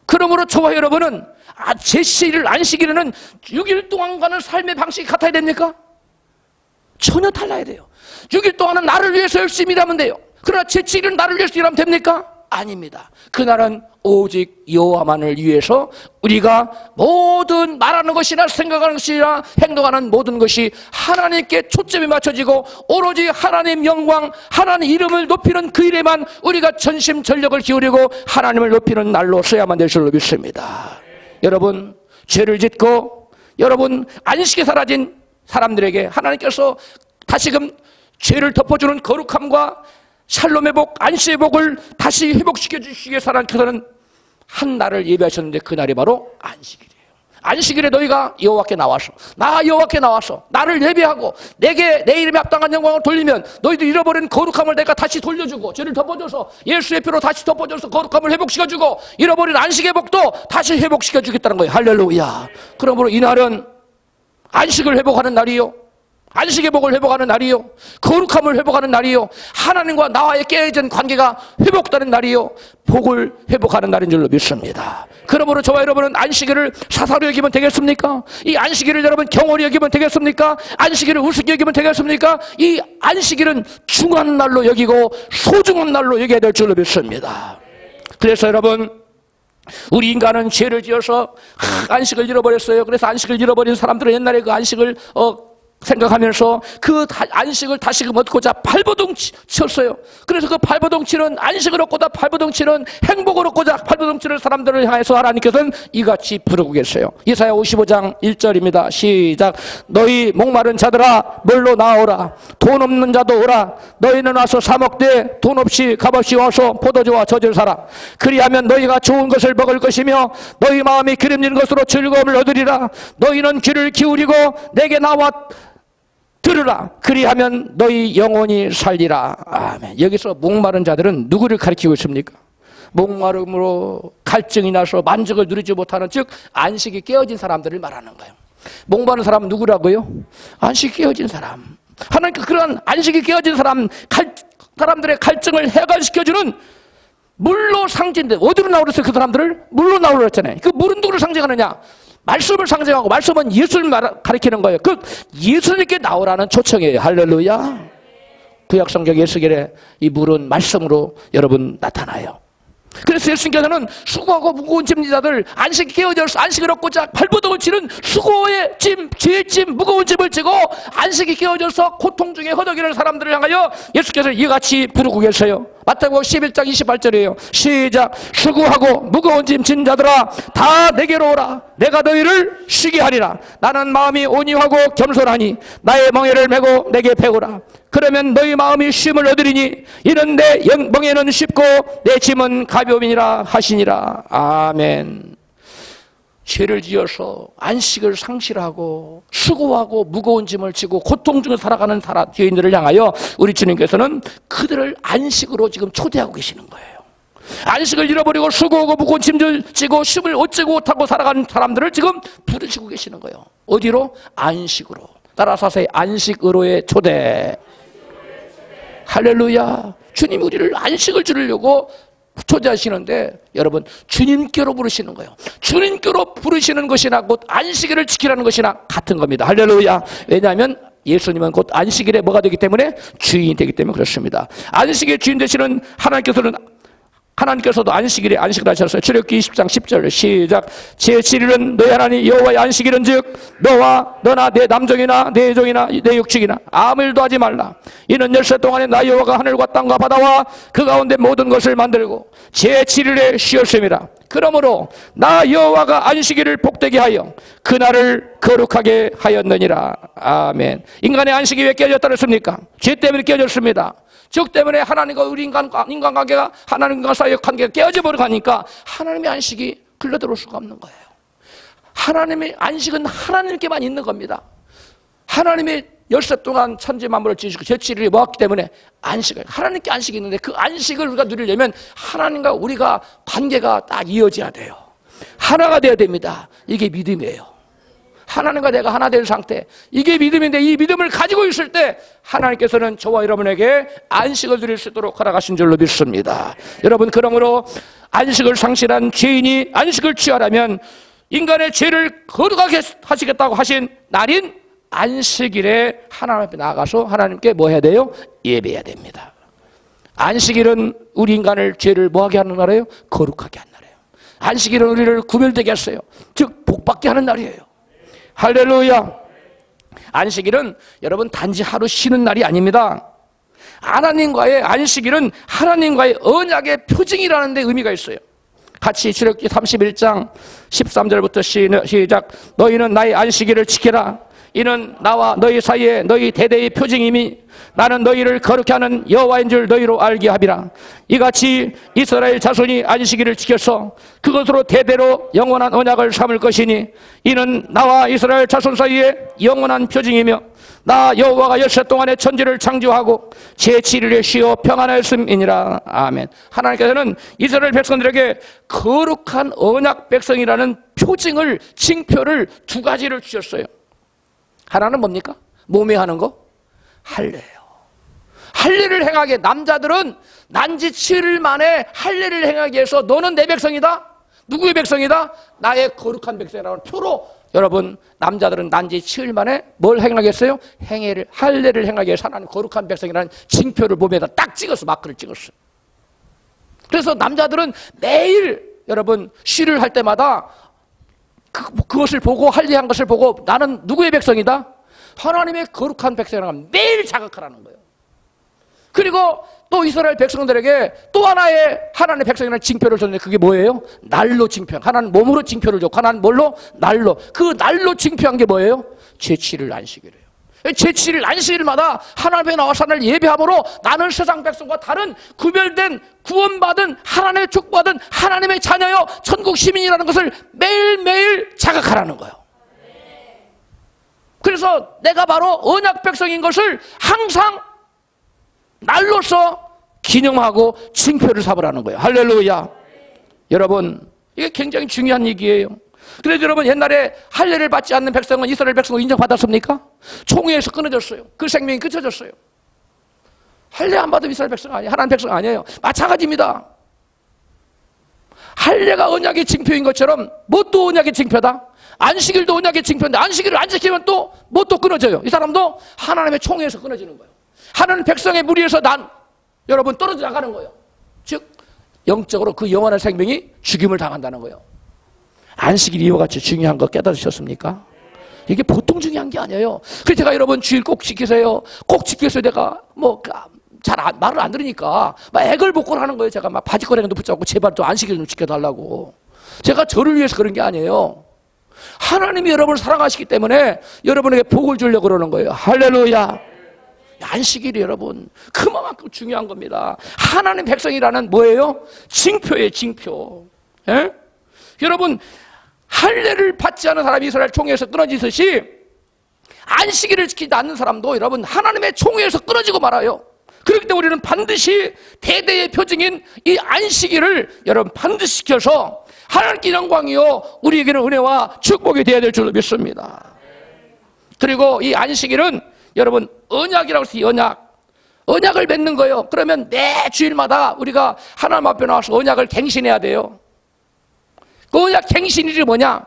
S1: 그러므로 저와 여러분은 제7일 안식일에는 6일 동안 가는 삶의 방식이 같아야 됩니까? 전혀 달라야 돼요. 6일 동안은 나를 위해서 열심히 일하면 돼요. 그러나 제7일은 나를 위해서 일하면 됩니까? 아닙니다. 그날은 오직 여호와만을 위해서 우리가 모든 말하는 것이나 생각하는 것이나 행동하는 모든 것이 하나님께 초점이 맞춰지고 오로지 하나님 영광, 하나님 이름을 높이는 그 일에만 우리가 전심전력을 기울이고 하나님을 높이는 날로 써야만 될 줄로 믿습니다. 여러분, 죄를 짓고 여러분 안식이 사라진 사람들에게 하나님께서 다시금 죄를 덮어주는 거룩함과 샬롬의 복, 안식의 복을 다시 회복시켜 주시기 위해서 하나님께서는 한 날을 예배하셨는데 그 날이 바로 안식일이에요. 안식일에 너희가 여호와께 나와서, 나 여호와께 나와서 나를 예배하고 내게 내 이름에 합당한 영광을 돌리면 너희도 잃어버린 거룩함을 내가 다시 돌려주고 죄를 덮어줘서 예수의 피로 다시 덮어줘서 거룩함을 회복시켜주고 잃어버린 안식의 복도 다시 회복시켜주겠다는 거예요. 할렐루야. 그러므로 이 날은 안식을 회복하는 날이요, 안식의 복을 회복하는 날이요, 거룩함을 회복하는 날이요, 하나님과 나와의 깨어진 관계가 회복되는 날이요, 복을 회복하는 날인 줄로 믿습니다. 그러므로 저와 여러분은 안식일을 사사로 여기면 되겠습니까? 이 안식일을 여러분 경홀히 여기면 되겠습니까? 안식일을 우습게 여기면 되겠습니까? 이 안식일은 중요한 날로 여기고 소중한 날로 여겨야 될 줄로 믿습니다. 그래서 여러분, 우리 인간은 죄를 지어서 안식을 잃어버렸어요. 그래서 안식을 잃어버린 사람들은 옛날에 그 안식을 생각하면서 그 안식을 다시금 얻고자 발버둥 쳤어요. 그래서 그 발버둥 치는 안식을 얻고자 발버둥 치는 행복을 얻고자 발버둥 치는 사람들을 향해서 하나님께서는 이같이 부르고 계세요. 이사야 55장 1절입니다. 시작. 너희 목마른 자들아 멀로 나오라. 돈 없는 자도 오라. 너희는 와서 사 먹되 돈 없이 값없이 와서 포도주와 젖을 사라. 그리하면 너희가 좋은 것을 먹을 것이며 너희 마음이 기름진 것으로 즐거움을 얻으리라. 너희는 귀를 기울이고 내게 나와 들으라. 그리하면 너희 영혼이 살리라. 아멘. 여기서 목마른 자들은 누구를 가리키고 있습니까? 목마름으로 갈증이 나서 만족을 누리지 못하는, 즉 안식이 깨어진 사람들을 말하는 거예요. 목마른 사람은 누구라고요? 안식이 깨어진 사람. 하나님께 그런 안식이 깨어진 사람들의 갈증을 해결시켜주는 물로 상징돼. 어디로 나오랬어요? 그 사람들을? 물로 나오랬잖아요. 그 물은 누구를 상징하느냐? 말씀을 상징하고, 말씀은 예수를 가리키는 거예요. 그 예수님께 나오라는 초청이에요. 할렐루야. 구약성경 예수결에 이 물은 말씀으로 여러분 나타나요. 그래서 예수님께서는 수고하고 무거운 짐자들, 안식이 깨어져서 안식을 얻고자 발버둥을 치는 수고의 짐, 죄의 짐, 무거운 짐을 지고 안식이 깨어져서 고통 중에 허덕이는 사람들을 향하여 예수께서 이같이 부르고 계세요. 마태복음 11장 28절이에요. 시작. 수고하고 무거운 짐 진 자들아 다 내게로 오라. 내가 너희를 쉬게 하리라. 나는 마음이 온유하고 겸손하니 나의 멍에를 메고 내게 배우라. 그러면 너희 마음이 쉼을 얻으리니 이는 내 멍에는 쉽고 내 짐은 가벼움이니라 하시니라. 아멘. 죄를 지어서 안식을 상실하고 수고하고 무거운 짐을 지고 고통 중에 살아가는 죄인들을 향하여 우리 주님께서는 그들을 안식으로 지금 초대하고 계시는 거예요. 안식을 잃어버리고 수고하고 무거운 짐을 지고 쉼을 얻지 못하고 살아가는 사람들을 지금 부르시고 계시는 거예요. 어디로? 안식으로. 따라서 하세요. 안식으로의 초대. 할렐루야. 주님이 우리를 안식을 주려고 초대하시는데 여러분, 주님께로 부르시는 거예요. 주님께로 부르시는 것이나 곧 안식일을 지키라는 것이나 같은 겁니다. 할렐루야. 왜냐하면 예수님은 곧 안식일에 뭐가 되기 때문에? 주인이 되기 때문에 그렇습니다. 안식의 주인 되시는 하나님께서도 안식일에 안식을 하셨어요. 출애굽기 20장 10절 시작. 제7일은 너희 하나님 여호와의 안식일은 즉 너나 내 남종이나 내 여종이나 내 육축이나 아무 일도 하지 말라. 이는 열세 동안에 나 여호와가 하늘과 땅과 바다와 그 가운데 모든 것을 만들고 제7일에 쉬었음이라. 그러므로 나 여호와가 안식일을 복되게 하여 그날을 거룩하게 하였느니라. 아멘. 인간의 안식이 왜 깨어졌다 그랬습니까? 죄 때문에 깨어졌습니다. 즉 때문에 하나님과 우리 인간관계가 하나님과 사이의 관계가 깨어져 버려가니까 하나님의 안식이 흘러들어올 수가 없는 거예요. 하나님의 안식은 하나님께만 있는 겁니다. 하나님의 열세 동안 천지 만물을 지으시고 제7일에 모았기 때문에 안식을, 하나님께 안식이 있는데 그 안식을 우리가 누리려면 하나님과 우리가 관계가 딱 이어져야 돼요. 하나가 돼야 됩니다. 이게 믿음이에요. 하나님과 내가 하나 된 상태, 이게 믿음인데 이 믿음을 가지고 있을 때 하나님께서는 저와 여러분에게 안식을 드릴 수 있도록 허락하신 줄로 믿습니다. 여러분, 그러므로 안식을 상실한 죄인이 안식을 취하려면 인간의 죄를 거룩하게 하시겠다고 하신 날인 안식일에 하나님 앞에 나가서 하나님께 뭐 해야 돼요? 예배해야 됩니다. 안식일은 우리 인간을 죄를 뭐하게 하는 날이에요? 거룩하게 하는 날이에요. 안식일은 우리를 구별되게 했어요. 즉 복받게 하는 날이에요. 할렐루야. 안식일은 여러분 단지 하루 쉬는 날이 아닙니다. 하나님과의 안식일은 하나님과의 언약의 표징이라는 데 의미가 있어요. 같이 출애굽기 31장 13절부터 시작. 너희는 나의 안식일을 지키라. 이는 나와 너희 사이에 너희 대대의 표징임이 나는 너희를 거룩히 하는 여호와인 줄 너희로 알게 하리라. 이같이 이스라엘 자손이 안식일을 지켜서 그것으로 대대로 영원한 언약을 삼을 것이니 이는 나와 이스라엘 자손 사이에 영원한 표징이며 나 여호와가 엿새 동안에 천지를 창조하고 제7일에 쉬어 평안하였음이니라. 아멘. 하나님께서는 이스라엘 백성들에게 거룩한 언약 백성이라는 표징을, 징표를 두 가지를 주셨어요. 하나는 뭡니까? 몸에 하는 거? 할례예요. 할례를 행하게, 남자들은 난지 7일 만에 할례를 행하기 위해서 너는 내 백성이다. 누구의 백성이다? 나의 거룩한 백성이라는 표로 여러분, 남자들은 난지 7일 만에 뭘 행하겠어요? 할례를 행하기 위해서 하나님 거룩한 백성이라는 징표를 몸에다 딱 찍었어. 마크를 찍었어. 그래서 남자들은 매일 여러분 쉬를 할 때마다 그것을 보고, 할례한 것을 보고 나는 누구의 백성이다? 하나님의 거룩한 백성이라고 매일 자각하라는 거예요. 그리고 또 이스라엘 백성들에게 또 하나의 하나님의 백성이라는 징표를 줬는데 그게 뭐예요? 날로 징표. 하나는 몸으로 징표를 줬고 하나는 뭘로? 날로. 그 날로 징표한 게 뭐예요? 제7일 안식일이에요. 제7일 안식일마다 하나님 앞에 나와서 하나님을 예배함으로 나는 세상 백성과 다른 구별된 구원받은 하나님의 축복받은 하나님의 자녀여 천국 시민이라는 것을 매일매일 자각하라는 거예요. 그래서 내가 바로 언약 백성인 것을 항상 날로서 기념하고 징표를 삼으라는 거예요. 할렐루야. 여러분, 이게 굉장히 중요한 얘기예요. 그래서 여러분, 옛날에 할례를 받지 않는 백성은 이스라엘 백성으로 인정받았습니까? 총회에서 끊어졌어요. 그 생명이 끊어졌어요. 할례 안 받으면 이스라엘 백성 아니에요. 하나님 백성 아니에요. 마찬가지입니다. 할례가 언약의 징표인 것처럼 뭣도 언약의 징표다. 안식일도 언약의 징표인데 안식일을 안 지키면 또 뭣도 끊어져요. 이 사람도 하나님의 총회에서 끊어지는 거예요. 하나님 백성의 무리에서 여러분 떨어져 나가는 거예요. 즉 영적으로 그 영원한 생명이 죽임을 당한다는 거예요. 안식일이 이와 같이 중요한 거 깨달으셨습니까? 이게 보통 중요한 게 아니에요. 그래서 제가 여러분 주일 꼭 지키세요. 꼭 지켜서 내가 말을 안 들으니까 막 애걸복걸 하는 거예요. 제가 막 바지거랭이도 붙잡고 제발 또 안식일 좀 지켜달라고. 제가 저를 위해서 그런 게 아니에요. 하나님이 여러분을 사랑하시기 때문에 여러분에게 복을 주려고 그러는 거예요. 할렐루야. 안식일이 여러분 그만큼 중요한 겁니다. 하나님 백성이라는 뭐예요? 징표예요. 징표. 예? 여러분 할례를 받지 않은 사람이 이스라엘 총회에서 끊어지듯이 안식일을 지키지 않는 사람도 여러분 하나님의 총회에서 끊어지고 말아요. 그렇기 때문에 우리는 반드시 대대의 표징인 이 안식일을 여러분 반드시 지켜서 하나님께 영광이요 우리에게는 은혜와 축복이 되어야 될 줄로 믿습니다. 그리고 이 안식일은 여러분 언약이라고 해서 언약을 맺는 거예요. 그러면 매 주일마다 우리가 하나님 앞에 나와서 언약을 갱신해야 돼요. 그 언약 갱신일이 뭐냐?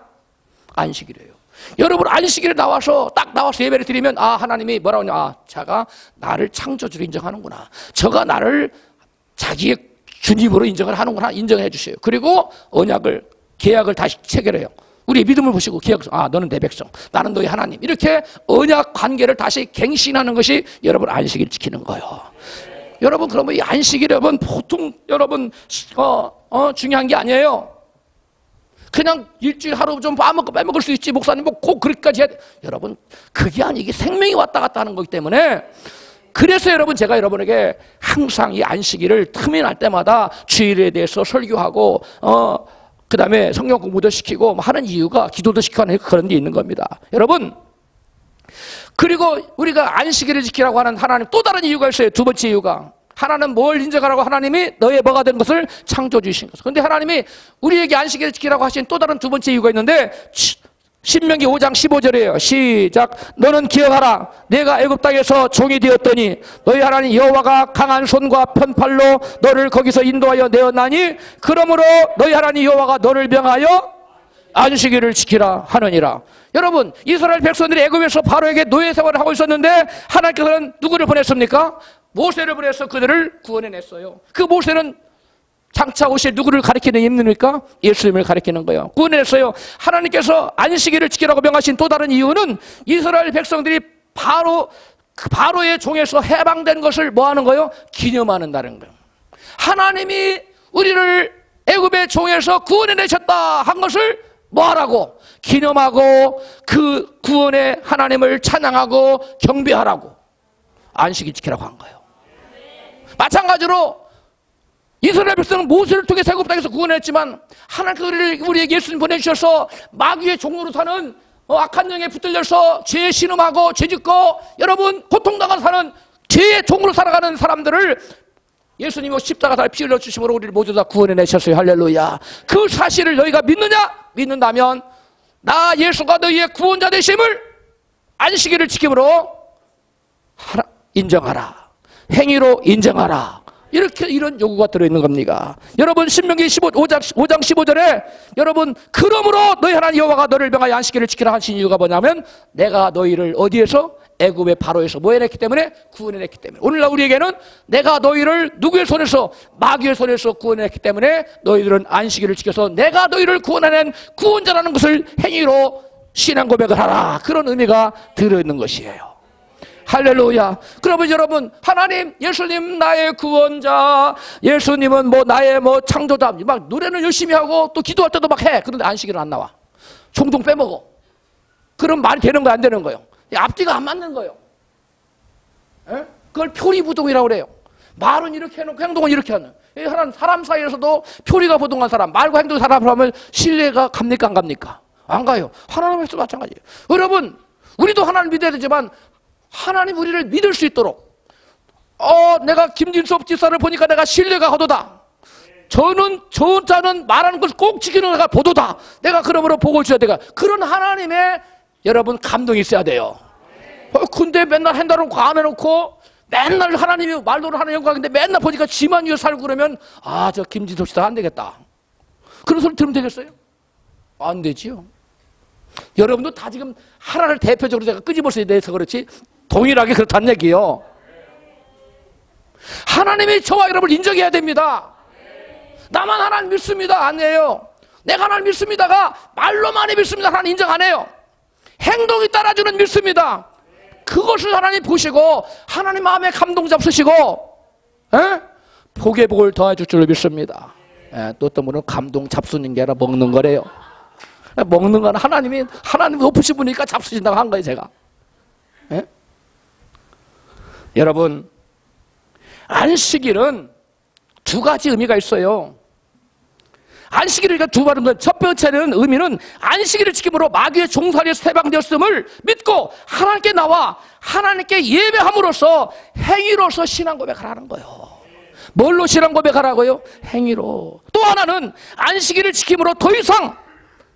S1: 안식일이에요. 여러분 안식일에 나와서 예배를 드리면 하나님이 뭐라고 하냐? 자가 나를 창조주로 인정하는구나. 저가 나를 자기의 주님으로 인정을 하는구나. 인정해 주세요. 그리고 계약을 다시 체결해요. 우리의 믿음을 보시고 너는 내 백성, 나는 너희 하나님. 이렇게 언약 관계를 다시 갱신하는 것이 여러분 안식일 지키는 거예요. 여러분 그러면 이 안식일 여러분 보통 여러분 중요한 게 아니에요. 그냥 일주일 하루 좀 빼먹을 수 있지 목사님 꼭 그렇게까지 해야 돼. 여러분 그게 아니게 생명이 왔다 갔다 하는 거기 때문에 그래서 여러분 제가 여러분에게 항상 이 안식일을 틈이 날 때마다 주일에 대해서 설교하고 그 다음에 성경 공부도 시키고 하는 이유가 기도도 시키고 하는 그런 게 있는 겁니다. 여러분 그리고 우리가 안식일을 지키라고 하는 하나님 또 다른 이유가 있어요. 두 번째 이유가 하나는 뭘 인정하라고? 하나님이 너의 뭐가 된 것을 창조해 주신 것. 그런데 하나님이 우리에게 안식일을 지키라고 하신 또 다른 두 번째 이유가 있는데 신명기 5장 15절이에요. 시작. 너는 기억하라. 내가 애굽 땅에서 종이 되었더니 너희 하나님 여호와가 강한 손과 편팔로 너를 거기서 인도하여 내었나니 그러므로 너희 하나님 여호와가 너를 명하여 안식일을 지키라 하느니라. 여러분, 이스라엘 백성들이 애굽에서 바로에게 노예 생활을 하고 있었는데 하나님께서는 누구를 보냈습니까? 모세를 보내서 그들을 구원해냈어요. 그 모세는 장차 오실 누구를 가리키는 인물입니까? 예수님을 가리키는 거예요. 구원했어요. 하나님께서 안식일을 지키라고 명하신 또 다른 이유는 이스라엘 백성들이 바로의 종에서 해방된 것을 뭐 하는 거예요? 기념하는다는 거예요. 하나님이 우리를 애굽의 종에서 구원해내셨다 한 것을 뭐 하라고? 기념하고 그 구원의 하나님을 찬양하고 경배하라고 안식일 지키라고 한 거예요. 마찬가지로 이스라엘 백성은 모세를 통해 애굽 땅에서 구원했지만 하나님께서 우리에게 예수님 보내주셔서 마귀의 종으로 사는 악한 영에 붙들려서 죄에 신음하고 죄짓고 여러분 고통당한 사는 죄의 종으로 살아가는 사람들을 예수님이 십자가에 피 흘려 주심으로 우리를 모두 다 구원해내셨어요. 할렐루야. 그 사실을 너희가 믿느냐? 믿는다면 나 예수가 너희의 구원자 되심을 안식일을 지킴으로 인정하라. 행위로 인정하라. 이렇게 이런 요구가 들어있는 겁니다. 여러분 신명기 5장 15절에 여러분 그러므로 너희 하나님 여호와가 너를 명하여 안식일을 지키라 하신 이유가 뭐냐면 내가 너희를 어디에서? 애굽의 바로에서 뭐 해냈기 때문에? 구원해냈기 때문에. 오늘날 우리에게는 내가 너희를 누구의 손에서? 마귀의 손에서 구원했기 때문에 너희들은 안식일을 지켜서 내가 너희를 구원해낸 구원자라는 것을 행위로 신앙 고백을 하라. 그런 의미가 들어있는 것이에요. 할렐루야. 그러면 여러분 하나님 예수님 나의 구원자, 예수님은 뭐 나의 뭐 창조자, 막 노래는 열심히 하고 또 기도할 때도 막 해. 그런데 안식일은 안 나와. 종종 빼먹어. 그럼 말이 되는 거야 안 되는 거예요? 앞뒤가 안 맞는 거예요. 에? 그걸 표리부동이라고 그래요. 말은 이렇게 해놓고 행동은 이렇게 하는. 사람 사이에서도 표리가 부동한 사람, 말과 행동이 사람을 하면 신뢰가 갑니까 안 갑니까? 안 가요. 하나님에서 마찬가지예요. 여러분 우리도 하나님 믿어야 되지만 하나님 우리를 믿을 수 있도록 내가 김진섭 집사를 보니까 내가 신뢰가 가도다. 저 자는 말하는 것을 꼭 지키는 내가 보도다. 내가 그러므로 복을 줘야 돼가. 그런 하나님의 여러분 감동이 있어야 돼요. 근데 맨날 한다놓고 안 해놓고 맨날 하나님이 말로는 하는 영광인데 맨날 보니까 지만 위에 살고 그러면 저 김진섭 씨도 안 되겠다. 그런 소리 들으면 되겠어요? 안 되지요. 여러분도 다 지금 하나를 대표적으로 제가 끄집을 수 있어서 그렇지 동일하게 그렇다는 얘기예요. 하나님이 저와 여러분을 인정해야 됩니다. 나만 하나님 믿습니다. 아니에요. 내가 하나님 믿습니다가 말로만 믿습니다. 하나님 인정 안 해요. 행동이 따라주는 믿습니다. 그것을 하나님 보시고 하나님 마음에 감동 잡수시고 복의 복을 더해줄 줄로 믿습니다. 또 어떤 분은 감동 잡수는 게 아니라 먹는 거래요. 먹는 건 하나님 높으신 분이니까 잡수신다고 한 거예요 제가. 여러분 안식일은 두 가지 의미가 있어요. 안식일을 두 발음. 첫 번째는 의미는 안식일을 지킴으로 마귀의 종살이에서 해방되었음을 믿고 하나님께 나와 하나님께 예배함으로써 행위로서 신앙 고백하라는 거예요. 뭘로 신앙 고백하라고요? 행위로. 또 하나는 안식일을 지킴으로 더 이상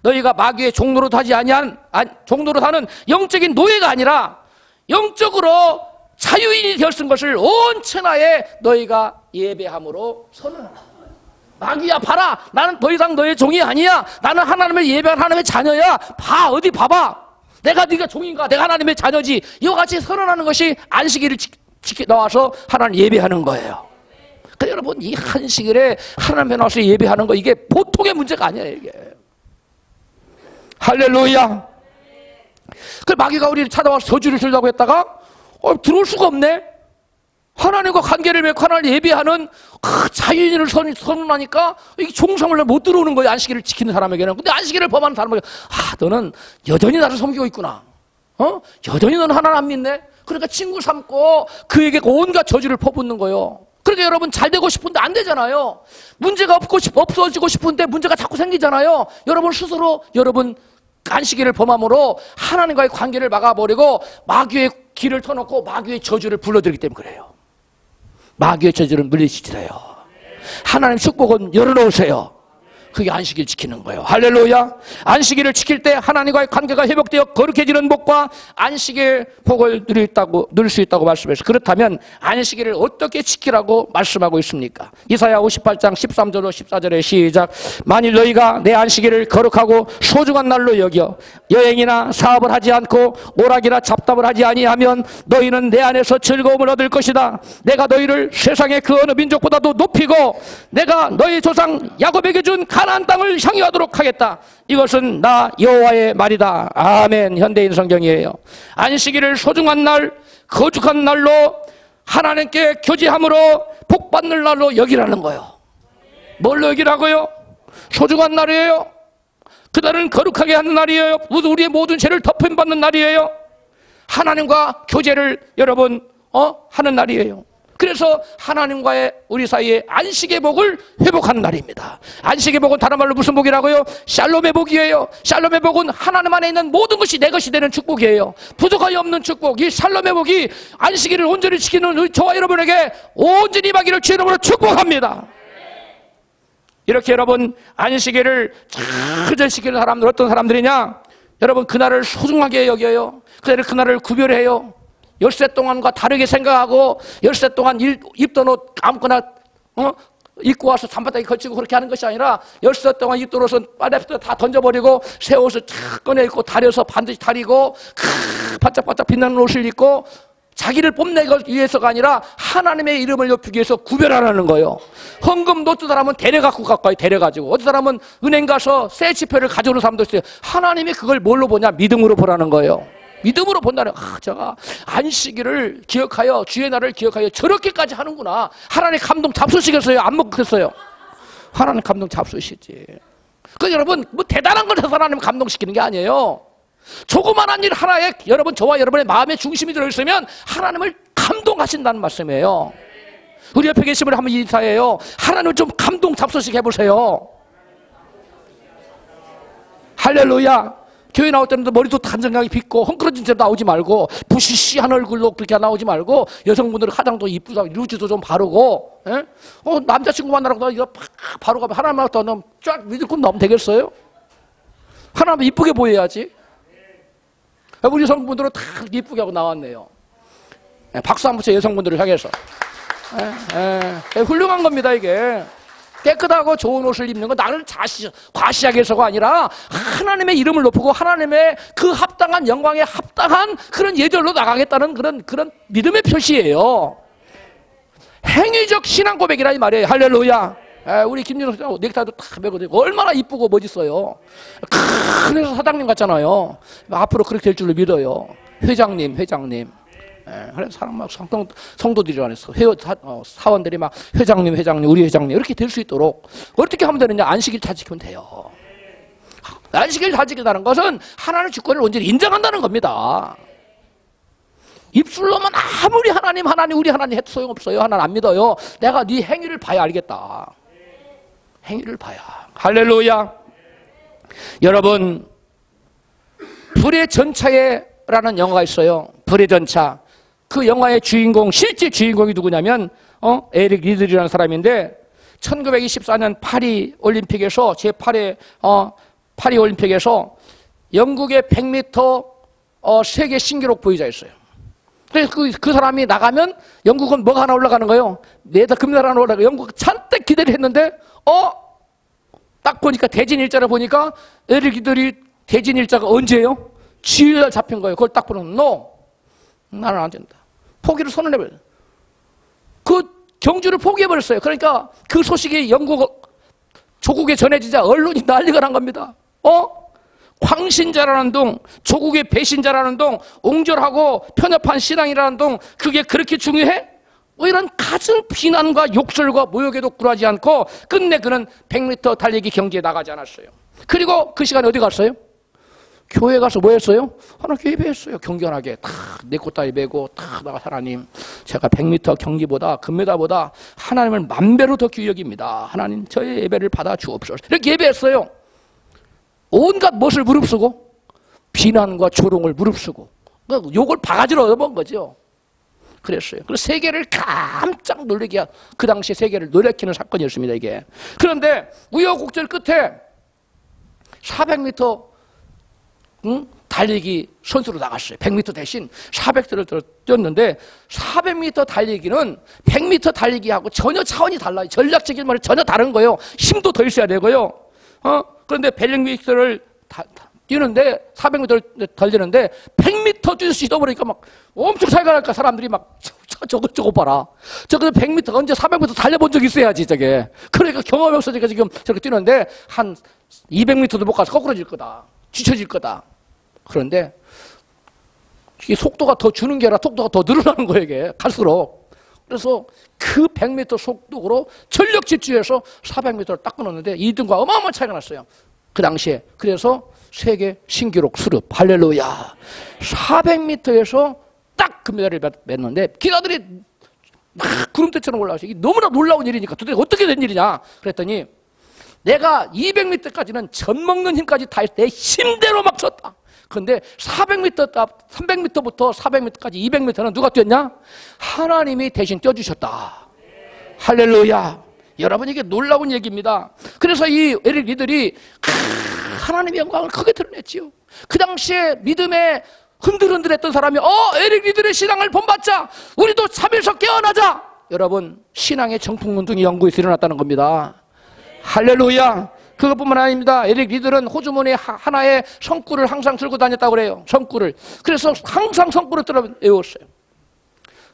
S1: 너희가 마귀의 종로로 하지 아니한 종로로 하는 영적인 노예가 아니라 영적으로 자유인이 되었은 것을 온 천하에 너희가 예배함으로 선언하라. 마귀야 봐라. 나는 더 이상 너의 종이 아니야. 나는 하나님의 예배한 하나님의 자녀야. 어디 봐봐. 네가 종인가? 내가 하나님의 자녀지. 이와 같이 선언하는 것이 안식일을 나와서 하나님 예배하는 거예요. 그러니까 여러분 이 안식일에 하나님에 나와서 예배하는 거 이게 보통의 문제가 아니에요. 이게. 할렐루야. 그 마귀가 우리를 찾아와서 저주를 주려고 했다가 들어올 수가 없네. 하나님과 관계를 맺고 하나님 예배하는 그 자유인을 선언하니까 이게 종성을 못 들어오는 거예요. 안식일을 지키는 사람에게는. 근데 안식일을 범하는 사람에게 너는 여전히 나를 섬기고 있구나. 여전히 너는 하나님 안 믿네. 그러니까 친구 삼고 그에게 온갖 저주를 퍼붓는 거예요. 그러니까 여러분 잘 되고 싶은데 안 되잖아요. 문제가 없어지고 싶은데 문제가 자꾸 생기잖아요. 여러분 스스로 여러분 안식일을 범함으로 하나님과의 관계를 막아버리고 마귀의 길을 터놓고 마귀의 저주를 불러들이기 때문에 그래요. 마귀의 저주를 물리치세요. 하나님 축복은 열어놓으세요. 그게 안식일 지키는 거예요. 할렐루야. 안식일을 지킬 때 하나님과의 관계가 회복되어 거룩해지는 복과 안식일 복을 누릴 수 있다고 말씀했어요. 그렇다면 안식일을 어떻게 지키라고 말씀하고 있습니까? 이사야 58장 13절로 14절에 시작. 만일 너희가 내 안식일을 거룩하고 소중한 날로 여겨 여행이나 사업을 하지 않고 오락이나 잡담을 하지 아니하면 너희는 내 안에서 즐거움을 얻을 것이다. 내가 너희를 세상의 그 어느 민족보다도 높이고 내가 너희 조상 야곱에게 준 가나안 땅을 향유하도록 하겠다. 이것은 나 여호와의 말이다. 아멘. 현대인 성경이에요. 안식일을 소중한 날, 거룩한 날로 하나님께 교제함으로 복받는 날로 여기라는 거예요. 뭘로 여기라고요? 소중한 날이에요. 그날은 거룩하게 하는 날이에요. 우리의 모든 죄를 덮임받는 날이에요. 하나님과 교제를 여러분 하는 날이에요. 그래서 하나님과의 우리 사이에 안식의 복을 회복하는 날입니다. 안식의 복은 다른 말로 무슨 복이라고요? 샬롬의 복이에요. 샬롬의 복은 하나님 안에 있는 모든 것이 내 것이 되는 축복이에요. 부족함이 없는 축복. 이 샬롬의 복이 안식일을 온전히 지키는 저와 여러분에게 온전히 임하기를 주의 이름으로 축복합니다. 이렇게 여러분 안식일을 잘 지키는 사람들 어떤 사람들이냐? 여러분 그날을 소중하게 여겨요. 그날을 구별해요. 열쇠 동안과 다르게 생각하고 열쇠 동안 입던 옷 아무거나 입고 와서 잠바닥에 걸치고 그렇게 하는 것이 아니라 열쇠 동안 입던 옷은 빨래부터 다 던져버리고 새 옷을 탁 꺼내 입고 다려서 반드시 다리고 바짝바짝 빛나는 옷을 입고 자기를 뽐내기 위해서가 아니라 하나님의 이름을 높이기 위해서 구별하라는 거예요. 헌금 어떤 사람은 데려갖고 가까이 데려가지고 어떤 사람은 은행 가서 새 지폐를 가져오는 사람도 있어요. 하나님이 그걸 뭘로 보냐? 믿음으로 보라는 거예요. 믿음으로 본다는 제가 안식일을 기억하여 주의 날을 기억하여 저렇게까지 하는구나. 하나님 감동 잡수시겠어요? 안 먹겠어요? 하나님 감동 잡수시지. 그 여러분 뭐 대단한 걸 해서 하나님 감동시키는 게 아니에요. 조그만한 일 하나에 여러분 저와 여러분의 마음의 중심이 들어있으면 하나님을 감동하신다는 말씀이에요. 우리 옆에 계신 분을 한번 인사해요. 하나님을 좀 감동 잡수시게 해보세요. 할렐루야. 교회 나올 때는 머리도 단정하게 빗고 헝클어진 채로 나오지 말고 부시시한 얼굴로 그렇게 나오지 말고 여성분들은 화장도 이쁘다 루즈도 좀 바르고 남자친구 만나라고 이거 팍 바로 가면 하나만 갖다 놓으면 쫙 믿고 나오면 되겠어요? 하나만 이쁘게 보여야지. 우리 여성분들은 다 이쁘게 하고 나왔네요. 박수 한번 쳐요. 여성분들을 향해서. 훌륭한 겁니다 이게. 깨끗하고 좋은 옷을 입는 건 나를 과시하기 위해서가 아니라 하나님의 이름을 높이고 하나님의 그 합당한 영광에 합당한 그런 예절로 나가겠다는 그런 믿음의 표시예요. 행위적 신앙 고백이라 이 말이에요. 할렐루야. 우리 김윤석 씨 넥타이도 다 메고 되고 얼마나 이쁘고 멋있어요. 그래서 사장님 같잖아요. 앞으로 그렇게 될 줄로 믿어요. 회장님. 그래서 사람 막 성도들이 안에서 사원들이 막 회장님 우리 회장님 이렇게 될 수 있도록 어떻게 하면 되느냐? 안식일 잘 지키면 돼요. 안식일 잘 지킨다는 것은 하나님의 주권을 온전히 인정한다는 겁니다. 입술로만 아무리 하나님 우리 하나님 해도 소용없어요. 하나님 안 믿어요. 내가 네 행위를 봐야 알겠다. 행위를 봐야. 할렐루야. 여러분 불의 전차에라는 영화가 있어요. 불의 전차. 그 영화의 주인공, 실제 주인공이 누구냐면 에릭 리들이라는 사람인데 1924년 파리 올림픽에서 제8회 파리 올림픽에서 영국의 100m 세계 신기록 보유자였어요. 그래서 그 사람이 나가면 영국은 뭐가 하나 올라가는 거예요? 금메달 하나 올라가요. 영국 잔뜩 기대를 했는데 딱 보니까 대진 일자를 보니까 에릭 리들이 대진 일자가 언제예요? 지휘자 잡힌 거예요. 그걸 딱 보면 나는 안 된다. 포기를 손을 내버려요. 그 경주를 포기해버렸어요. 그러니까 그 소식이 영국 조국에 전해지자 언론이 난리가 난 겁니다. 광신자라는 동, 조국의 배신자라는 동, 옹졸하고 편협한 신앙이라는 동, 그게 그렇게 중요해? 이런 갖은 비난과 욕설과 모욕에도 굴하지 않고 끝내 그는 100m 달리기 경기에 나가지 않았어요. 그리고 그 시간에 어디 갔어요? 교회 가서 뭐 했어요? 하나님 예배했어요. 경건하게 탁 내 꽃다리 메고 탁 나가 하나님 제가 100m 경기보다 금메달보다 하나님을 만배로 더 귀히 여깁니다. 하나님 저의 예배를 받아 주옵소서. 이렇게 예배했어요. 온갖 무엇을 무릅쓰고 비난과 조롱을 무릅쓰고 욕을 바가지로 얻어본 거죠. 그랬어요. 그래서 세계를 깜짝 놀라게 한, 그 당시 세계를 놀래키는 사건이었습니다, 이게. 그런데 우여곡절 끝에 400m 달리기 선수로 나갔어요. 100m 대신 400m를 뛰었는데 400m 달리기는 100m 달리기하고 전혀 차원이 달라요. 전략적인 말은 전혀 다른 거예요. 힘도 더 있어야 되고요. 그런데 100m를 뛰는데 400m를 달리는데 100m 뛰듯이 뛰어버리니까 막 엄청 살가 날까 사람들이 막 저거 봐라. 저거 100m 언제 400m 달려본 적 있어야지 저게. 그러니까 경험이 없어지니까 지금 저렇게 뛰는데 한 200m도 못 가서 거꾸로질 거다. 뒤처질 거다. 그런데 이게 속도가 더 주는 게 아니라 속도가 더 늘어나는 거예요, 이게. 갈수록. 그래서 그 100m 속도로 전력 질주해서 400m를 딱 끊었는데 2등과 어마어마한 차이가 났어요. 그 당시에. 그래서 세계 신기록 수립. 할렐루야. 400m에서 딱 금메달을 맺는데 기자들이 막 구름대처럼 올라와서 이게 너무나 놀라운 일이니까 도대체 어떻게 된 일이냐 그랬더니 내가 200m까지는 젖 먹는 힘까지 다 내 힘대로 막 쳤다. 그런데 400m, 300m부터 400m까지 200m는 누가 뛰었냐? 하나님이 대신 뛰어주셨다. 할렐루야. 여러분 이게 놀라운 얘기입니다. 그래서 이 에릭 리들이 하나님의 영광을 크게 드러냈지요. 그 당시에 믿음에 흔들흔들했던 사람이 에릭 리들의 신앙을 본받자. 우리도 3일서 깨어나자. 여러분 신앙의 정풍운동이 영국에서 일어났다는 겁니다. 할렐루야. 그것뿐만 아닙니다. 에릭 리들은 호주머니에 하나의 성구를 항상 들고 다녔다고 그래요. 성구를. 그래서 항상 성구를 외웠어요.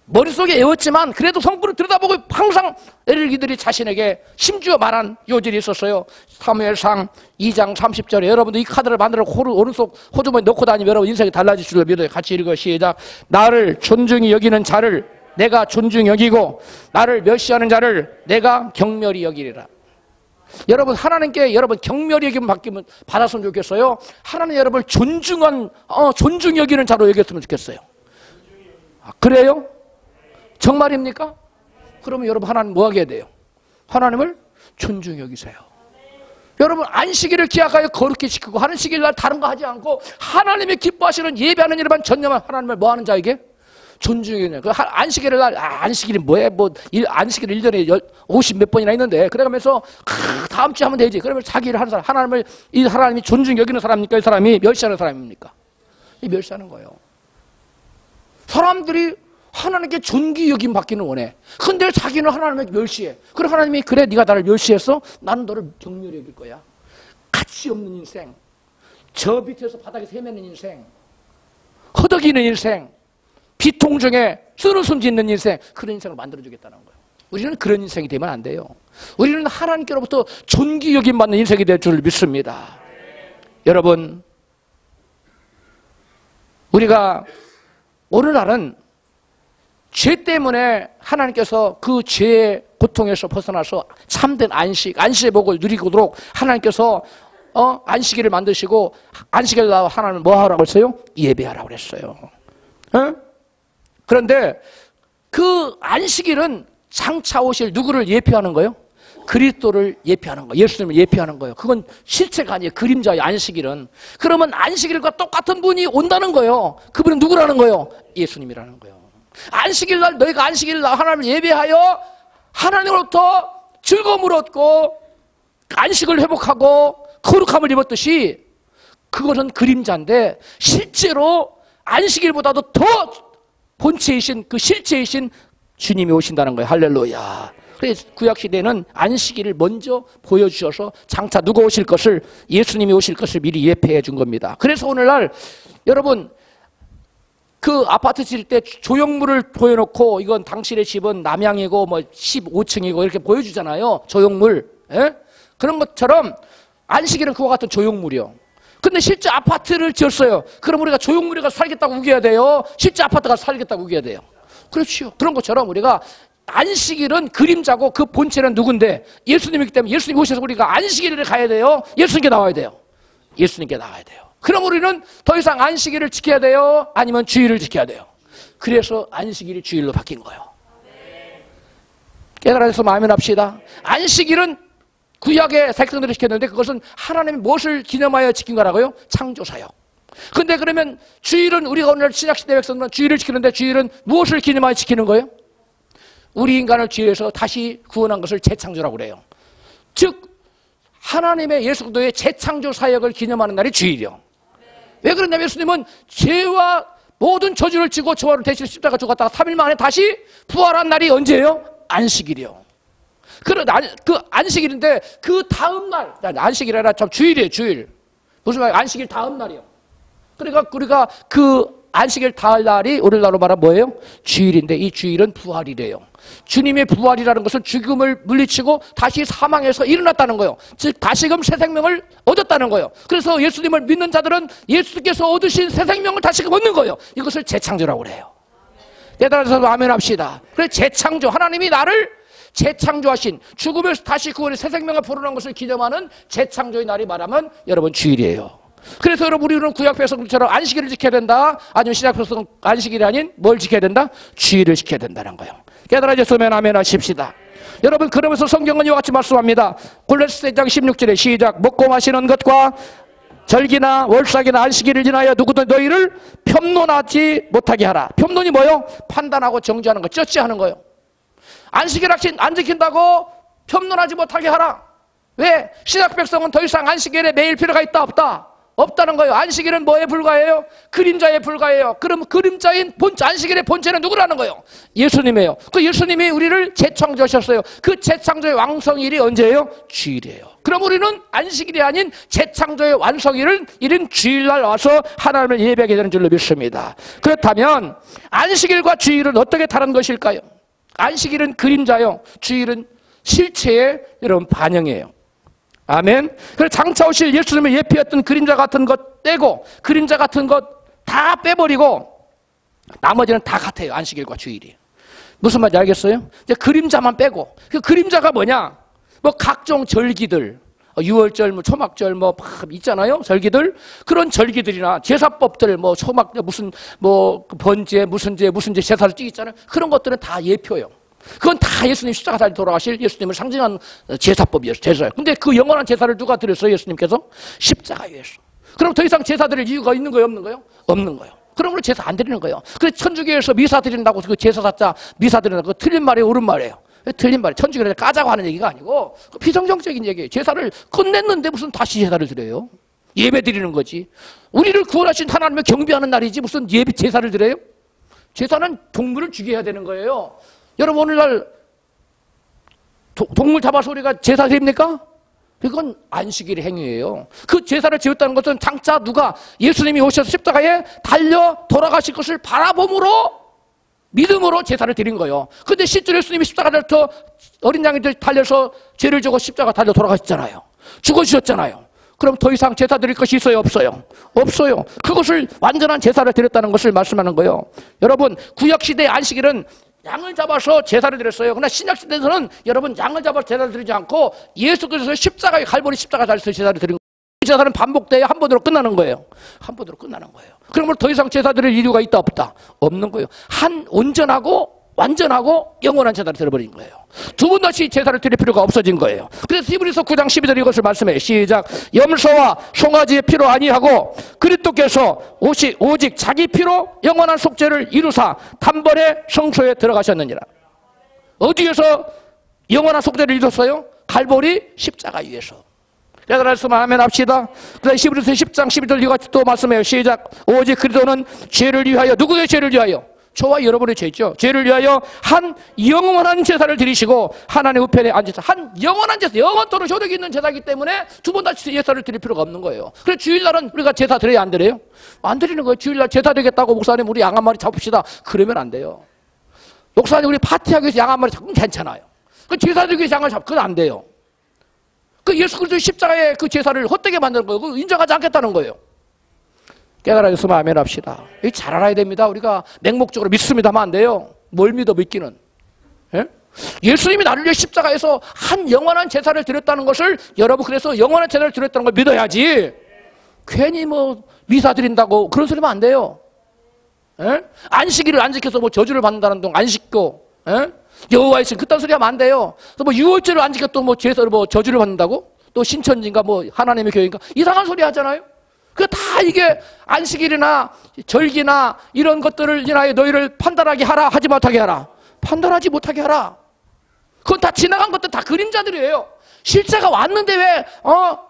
S1: 머릿속에 외웠지만 그래도 성구를 들여다보고 항상 에릭 리들이 자신에게 심지어 말한 요절이 있었어요. 사무엘상 2장 30절에 여러분도 이 카드를 만들어 오른쪽 호주머니에 넣고 다니면 여러분 인생이 달라질 줄 믿어요. 같이 읽어 시작. 나를 존중히 여기는 자를 내가 존중히 여기고 나를 멸시하는 자를 내가 경멸히 여기리라. 여러분 하나님께 여러분 경멸히 여김을 받았으면 좋겠어요. 하나님 여러분을 존중히 여기는 자로 여겼으면 좋겠어요. 그래요? 정말입니까? 그러면 여러분 하나님 뭐 하게 돼요? 하나님을 존중히 여기세요. 여러분 안식일을 기약하여 거룩히 지키고 안식일 날 다른 거 하지 않고 하나님이 기뻐하시는 예배하는 일에만 전념한 하나님을 뭐 하는 자에게? 존중이네. 그 안식일을 날 안식일이 뭐해? 안식일 1년에 50 몇 번이나 있는데 그래가면서 다음 주에 하면 되지. 그러면 자기 일을 하는 사람 하나님을 이 사람이 존중 여기는 사람입니까? 이 사람이 멸시하는 사람입니까? 이 멸시하는 거예요. 사람들이 하나님께 존귀 여김 받기는 원해. 근데 자기는 하나님을 멸시해. 그래 하나님이 그래 네가 나를 멸시했어? 나는 너를 경멸히 여길 거야. 가치 없는 인생, 저 밑에서 바닥에 헤매는 인생, 허덕이는 인생, 비통 중에 쓰러숨 짓는 인생, 그런 인생을 만들어주겠다는 거예요. 우리는 그런 인생이 되면 안 돼요. 우리는 하나님께로부터 존귀 여김 받는 인생이 될 줄 믿습니다. 여러분 우리가 오늘날은 죄 때문에 하나님께서 그 죄의 고통에서 벗어나서 참된 안식의 복을 누리도록 하나님께서 안식일을 만드시고 안식일 날 하나님을 뭐 하라고 했어요? 예배하라고 했어요. 그런데 그 안식일은 장차 오실 누구를 예표하는 거예요? 그리스도를 예표하는 거예요. 예수님을 예표하는 거예요. 그건 실체가 아니에요. 그림자예요. 안식일은. 그러면 안식일과 똑같은 분이 온다는 거예요. 그분은 누구라는 거예요? 예수님이라는 거예요. 안식일 날 너희가 안식일 날 하나님을 예배하여 하나님으로부터 즐거움을 얻고 안식을 회복하고 거룩함을 입었듯이 그것은 그림자인데 실제로 안식일보다도 더 본체이신 그 실체이신 주님이 오신다는 거예요. 할렐루야. 그래서 구약시대는 안식일을 먼저 보여주셔서 장차 누가 오실 것을 예수님이 오실 것을 미리 예표해 준 겁니다. 그래서 오늘날 여러분 그 아파트 질 때 조형물을 보여놓고 이건 당신의 집은 남향이고 뭐 15층이고 이렇게 보여주잖아요. 조형물. 예? 그런 것처럼 안식일은 그와 같은 조형물이요. 근데 실제 아파트를 지었어요. 그럼 우리가 조형물에 가서 살겠다고 우겨야 돼요? 실제 아파트 가서 살겠다고 우겨야 돼요? 그렇죠. 그런 것처럼 우리가 안식일은 그림자고 그 본체는 누군데 예수님이기 때문에 예수님 오셔서 우리가 안식일을 가야 돼요? 예수님께 나와야 돼요? 예수님께 나와야 돼요. 그럼 우리는 더 이상 안식일을 지켜야 돼요? 아니면 주일을 지켜야 돼요? 그래서 안식일이 주일로 바뀐 거예요. 깨달아서 마음에 납시다. 안식일은 구약의 백성들이 지켰는데 그것은 하나님이 무엇을 기념하여 지킨 거라고요? 창조사역. 근데 그러면 주일은 우리가 오늘 신약시대 백성들은 주일을 지키는데 주일은 무엇을 기념하여 지키는 거예요? 우리 인간을 죄에서 다시 구원한 것을 재창조라고 그래요. 즉 하나님의 예수 그리스도의 재창조 사역을 기념하는 날이 주일이요. 왜 그러냐면 예수님은 죄와 모든 저주를 지고 저와를 대신 십자가 죽었다가 3일 만에 다시 부활한 날이 언제예요? 안식일이요. 그 안식일인데 그 다음 날, 안식일이 아니라 참 주일이에요. 주일. 무슨 말이에요? 안식일 다음 날이요. 그러니까 우리가 그 안식일 다음 날이 오늘날로 말하면 뭐예요? 주일인데 이 주일은 부활이래요. 주님의 부활이라는 것은 죽음을 물리치고 다시 사망에서 일어났다는 거예요. 즉 다시금 새 생명을 얻었다는 거예요. 그래서 예수님을 믿는 자들은 예수께서 얻으신 새 생명을 다시금 얻는 거예요. 이것을 재창조라고 그래요. 깨달아서 아멘 합시다. 그래서 재창조, 하나님이 나를 재창조하신 죽음에서 다시 구원의 새 생명을 불어난 것을 기념하는 재창조의 날이 말하면 여러분 주일이에요. 그래서 여러분 우리는 구약 백성들처럼 안식일을 지켜야 된다, 아니면 신약 백성 안식일이 아닌 뭘 지켜야 된다? 주일을 지켜야 된다는 거예요. 깨달아졌으면 아멘 하십시다. 여러분 그러면서 성경은 이와 같이 말씀합니다. 골로새 1장 16절에 시작. 먹고 마시는 것과 절기나 월삭이나 안식일을 지나여 누구도 너희를 편론하지 못하게 하라. 편론이 뭐예요? 판단하고 정죄하는 거, 쩌찌하는 거예요. 안식일 안 지킨다고 편론하지 못하게 하라. 왜? 신약 백성은 더 이상 안식일에 매일 필요가 있다 없다? 없다는 거예요. 안식일은 뭐에 불과해요? 그림자에 불과해요. 그럼 그림자인 안식일의 본체는 누구라는 거예요? 예수님이에요. 그 예수님이 우리를 재창조하셨어요. 그 재창조의 왕성일이 언제예요? 주일이에요. 그럼 우리는 안식일이 아닌 재창조의 완성일은 이른 주일날 와서 하나님을 예배하게 되는 줄로 믿습니다. 그렇다면 안식일과 주일은 어떻게 다른 것일까요? 안식일은 그림자요, 주일은 실체의 여러분 반영이에요. 아멘. 그래서 장차 오실 예수님을 예표했던 그림자 같은 것 떼고 그림자 같은 것 다 빼버리고 나머지는 다 같아요. 안식일과 주일이. 무슨 말인지 알겠어요? 이제 그림자만 빼고. 그 그림자가 뭐냐? 뭐 각종 절기들, 유월절, 뭐 초막절, 뭐 있잖아요. 절기들. 그런 절기들이나 제사법들, 뭐 초막 무슨 뭐 번제, 무슨 제 제사를 띠 있잖아요. 그런 것들은 다 예표예요. 그건 다 예수님 십자가 잘 돌아가실 예수님을 상징한 제사법이에요. 제사예요. 근데 그 영원한 제사를 누가 드렸어요? 예수님께서? 십자가 위에서. 그럼 더 이상 제사 드릴 이유가 있는 거예요? 없는 거예요? 없는 거예요. 그럼 우리 제사 안 드리는 거예요. 그래서 천주교에서 미사 드린다고 그 제사사자 미사 드린다고 틀린 말이에요? 옳은 말이에요? 틀린 말이에요. 천주교를 까자고 하는 얘기가 아니고 비정정적인 얘기예요. 제사를 끝냈는데 무슨 다시 제사를 드려요? 예배 드리는 거지. 우리를 구원하신 하나님을 경배하는 날이지 무슨 예배 제사를 드려요? 제사는 동물을 죽여야 되는 거예요. 여러분 오늘날 동물 잡아서 우리가 제사 드립니까? 그건 안식일의 행위예요. 그 제사를 지었다는 것은 장차 누가 예수님이 오셔서 십자가에 달려 돌아가실 것을 바라봄으로 믿음으로 제사를 드린 거예요. 근데 실제로 예수님이 십자가를 어린 양이들 달려서 죄를 지고 십자가 달려 돌아가셨잖아요. 죽어주셨잖아요. 그럼 더 이상 제사 드릴 것이 있어요? 없어요? 없어요. 그것을 완전한 제사를 드렸다는 것을 말씀하는 거예요. 여러분 구약시대의 안식일은 양을 잡아서 제사를 드렸어요. 그러나 신약시대에서는 여러분 양을 잡아서 제사를 드리지 않고 예수 그리스도의 십자가에 갈보리 십자가 달려서 제사를 드린 거예요. 그 제사는 반복돼야 한 번으로 끝나는 거예요. 한 번으로 끝나는 거예요. 그러면 더 이상 제사 드릴 이유가 있다 없다? 없는 거예요. 온전하고 완전하고 영원한 제사를 드려버린 거예요. 두 번 다시 제사를 드릴 필요가 없어진 거예요. 그래서 히브리서 9장 12절 이것을 말씀해요. 시작. 염소와 송아지의 피로 아니하고 그리스도께서 오직 자기 피로 영원한 속죄를 이루사 단번에 성소에 들어가셨느니라. 어디에서 영원한 속죄를 이뤘어요? 갈보리 십자가 위에서. 깨달았으면 아멘 합시다. 그다음에 히브리서 10장 12절 이같이 또 말씀해요. 시작. 오직 그리스도는 죄를 위하여, 누구의 죄를 위하여? 저와 여러분의 죄죠. 죄를 위하여 한 영원한 제사를 드리시고 하나님의 우편에 앉으셔서 한 영원한 제사, 영원토록 효력이 있는 제사이기 때문에 두 번 다시 제사를 드릴 필요가 없는 거예요. 그래서 주일날은 우리가 제사 드려야 안 드려요? 안 드리는 거예요. 주일날 제사 드리겠다고 목사님 우리 양 한 마리 잡읍시다. 그러면 안 돼요. 목사님 우리 파티하기 위해서 양 한 마리 잡으면 괜찮아요. 그 제사 드리기 위해서 양을 잡으면 안 돼요. 그 예수 그리스도의 십자가에 그 제사를 헛되게 만드는 거예요. 그거 인정하지 않겠다는 거예요. 깨달아졌으면 아멘 합시다. 이거 잘 알아야 됩니다. 우리가 맹목적으로 믿습니다 하면 안 돼요. 뭘 믿어 믿기는. 예? 예수님이 나를 위해 십자가에서 한 영원한 제사를 드렸다는 것을 여러분 그래서 영원한 제사를 드렸다는 걸 믿어야지. 괜히 뭐 미사 드린다고 그런 소리 하면 안 돼요. 예? 안식일을 안 지켜서 뭐 저주를 받는다는 동 안 씻고 여호와의 신 그딴 소리 하면 안 돼요. 또 뭐 유월절을 안 지켜 또 뭐 제사를 뭐 저주를 받는다고? 또 신천지인가 뭐 하나님의 교회인가 이상한 소리 하잖아요. 그 다 이게 안식일이나 절기나 이런 것들을 인하여 너희를 판단하게 하라, 하지 못하게 하라. 판단하지 못하게 하라. 그건 다 지나간 것들 다 그림자들이에요. 실제가 왔는데 왜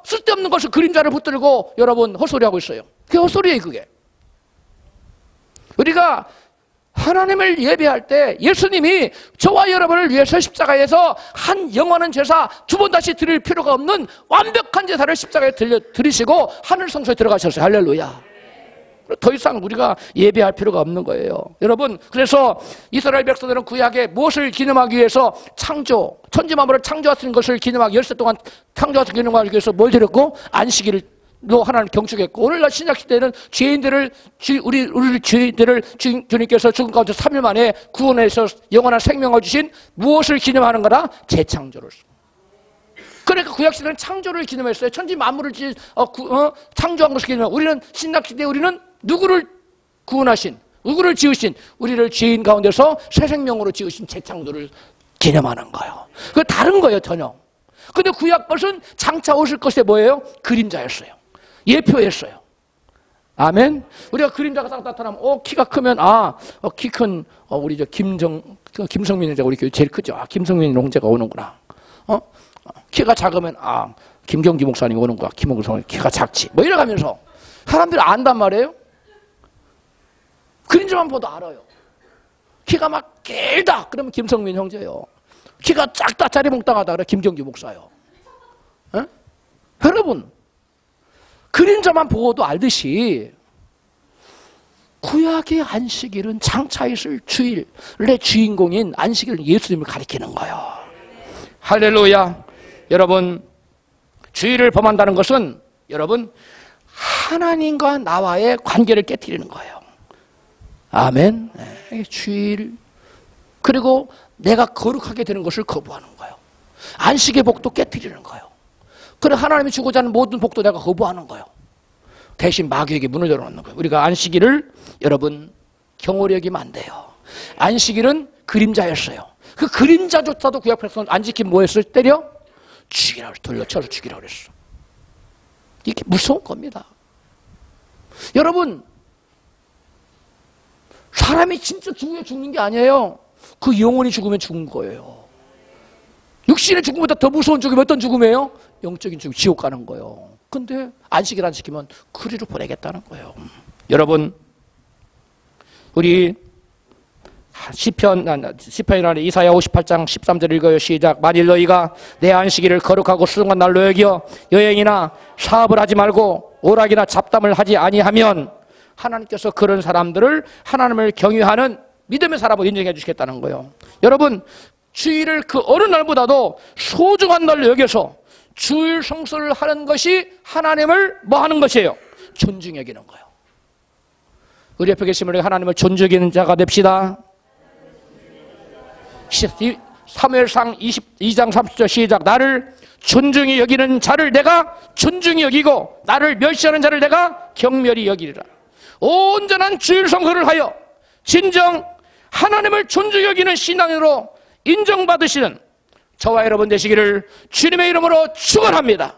S1: 쓸데없는 것을 그림자를 붙들고 여러분 헛소리하고 있어요. 그게 헛소리예요. 그게. 우리가 하나님을 예배할 때 예수님이 저와 여러분을 위해서 십자가에서 한 영원한 제사 두 번 다시 드릴 필요가 없는 완벽한 제사를 십자가에 드리시고 하늘 성소에 들어가셨어요. 할렐루야. 더 이상 우리가 예배할 필요가 없는 거예요. 여러분, 그래서 이스라엘 백성들은 구약에 무엇을 기념하기 위해서 창조, 천지만물을 창조하신 것을 기념하기, 열세 동안 창조하신 기념하기 위해서 뭘 드렸고? 안식일을 로 하나님 경축했고, 오늘날 신약 시대는 죄인들을 우리 죄인들을 주님께서 죽은 가운데 3일 만에 구원해서 영원한 생명을 주신 무엇을 기념하는 거라? 재창조를. 그러니까 구약 시대는 창조를 기념했어요. 천지 만물을 창조한 것을 기념하고, 우리는 신약 시대 우리는 누구를 구원하신, 누구를 지으신, 우리를 죄인 가운데서 새 생명으로 지으신 재창조를 기념하는 거예요. 그 다른 거예요, 전혀. 근데 구약 것은 장차 오실 것이 뭐예요? 그림자였어요. 예표였어요. 아멘. 우리가 그림자가 딱 나타나면 키가 크면 키 큰 우리 김성민 형제가 우리 교회 제일 크죠. 김성민 형제가 오는구나. 키가 작으면 김경기 목사님 오는구나. 김목사님 키가 작지. 뭐 이래가면서 사람들이 안단 말이에요. 그림자만 봐도 알아요. 키가 막 길다 그러면 김성민 형제요. 키가 작다 짜리몽땅하다 그래 김경기 목사요. 여러분, 그림자만 보고도 알듯이 구약의 안식일은 장차 있을 주일의 주인공인 안식일은 예수님을 가리키는 거예요. 할렐루야. 여러분, 주일을 범한다는 것은 여러분 하나님과 나와의 관계를 깨뜨리는 거예요. 아멘. 주일, 그리고 내가 거룩하게 되는 것을 거부하는 거예요. 안식의 복도 깨뜨리는 거예요. 그래, 하나님이 주고자 하는 모든 복도 내가 거부하는 거예요. 대신 마귀에게 문을 열어놓는 거예요. 우리가 안식일을 여러분 경홀히 여기면 안 돼요. 안식일은 그림자였어요. 그 그림자조차도 구약 백성은 안 지키면 뭐였어요? 때려? 죽이라고, 돌려쳐서 죽이라고 그랬어. 이게 무서운 겁니다. 여러분, 사람이 진짜 죽으면 죽는 게 아니에요. 그 영혼이 죽으면 죽은 거예요. 육신의 죽음보다 더 무서운 죽음이 어떤 죽음이에요? 영적인 죽음, 지옥 가는 거예요. 근데 안식일 안 지키면 그리로 보내겠다는 거예요. 여러분, 우리 시편이나 이사야 58장 13절 읽어요. 시작. 만일 너희가 내 안식일을 거룩하고 수종한 날로 여겨 여행이나 사업을 하지 말고 오락이나 잡담을 하지 아니하면 하나님께서 그런 사람들을 하나님을 경외하는 믿음의 사람으로 인정해 주시겠다는 거예요. 여러분, 주일을 그 어느 날보다도 소중한 날로 여겨서 주일 성수를 하는 것이 하나님을 뭐 하는 것이에요? 존중해 여기는 거예요. 우리 옆에 계신 분이 하나님을 존중하는 자가 됩시다. 사무엘상 22장 30절 시작. 나를 존중히 여기는 자를 내가 존중히 여기고 나를 멸시하는 자를 내가 경멸히 여기리라. 온전한 주일 성수를 하여 진정 하나님을 존중히 여기는 신앙으로 인정받으시는 저와 여러분 되시기를 주님의 이름으로 축원합니다.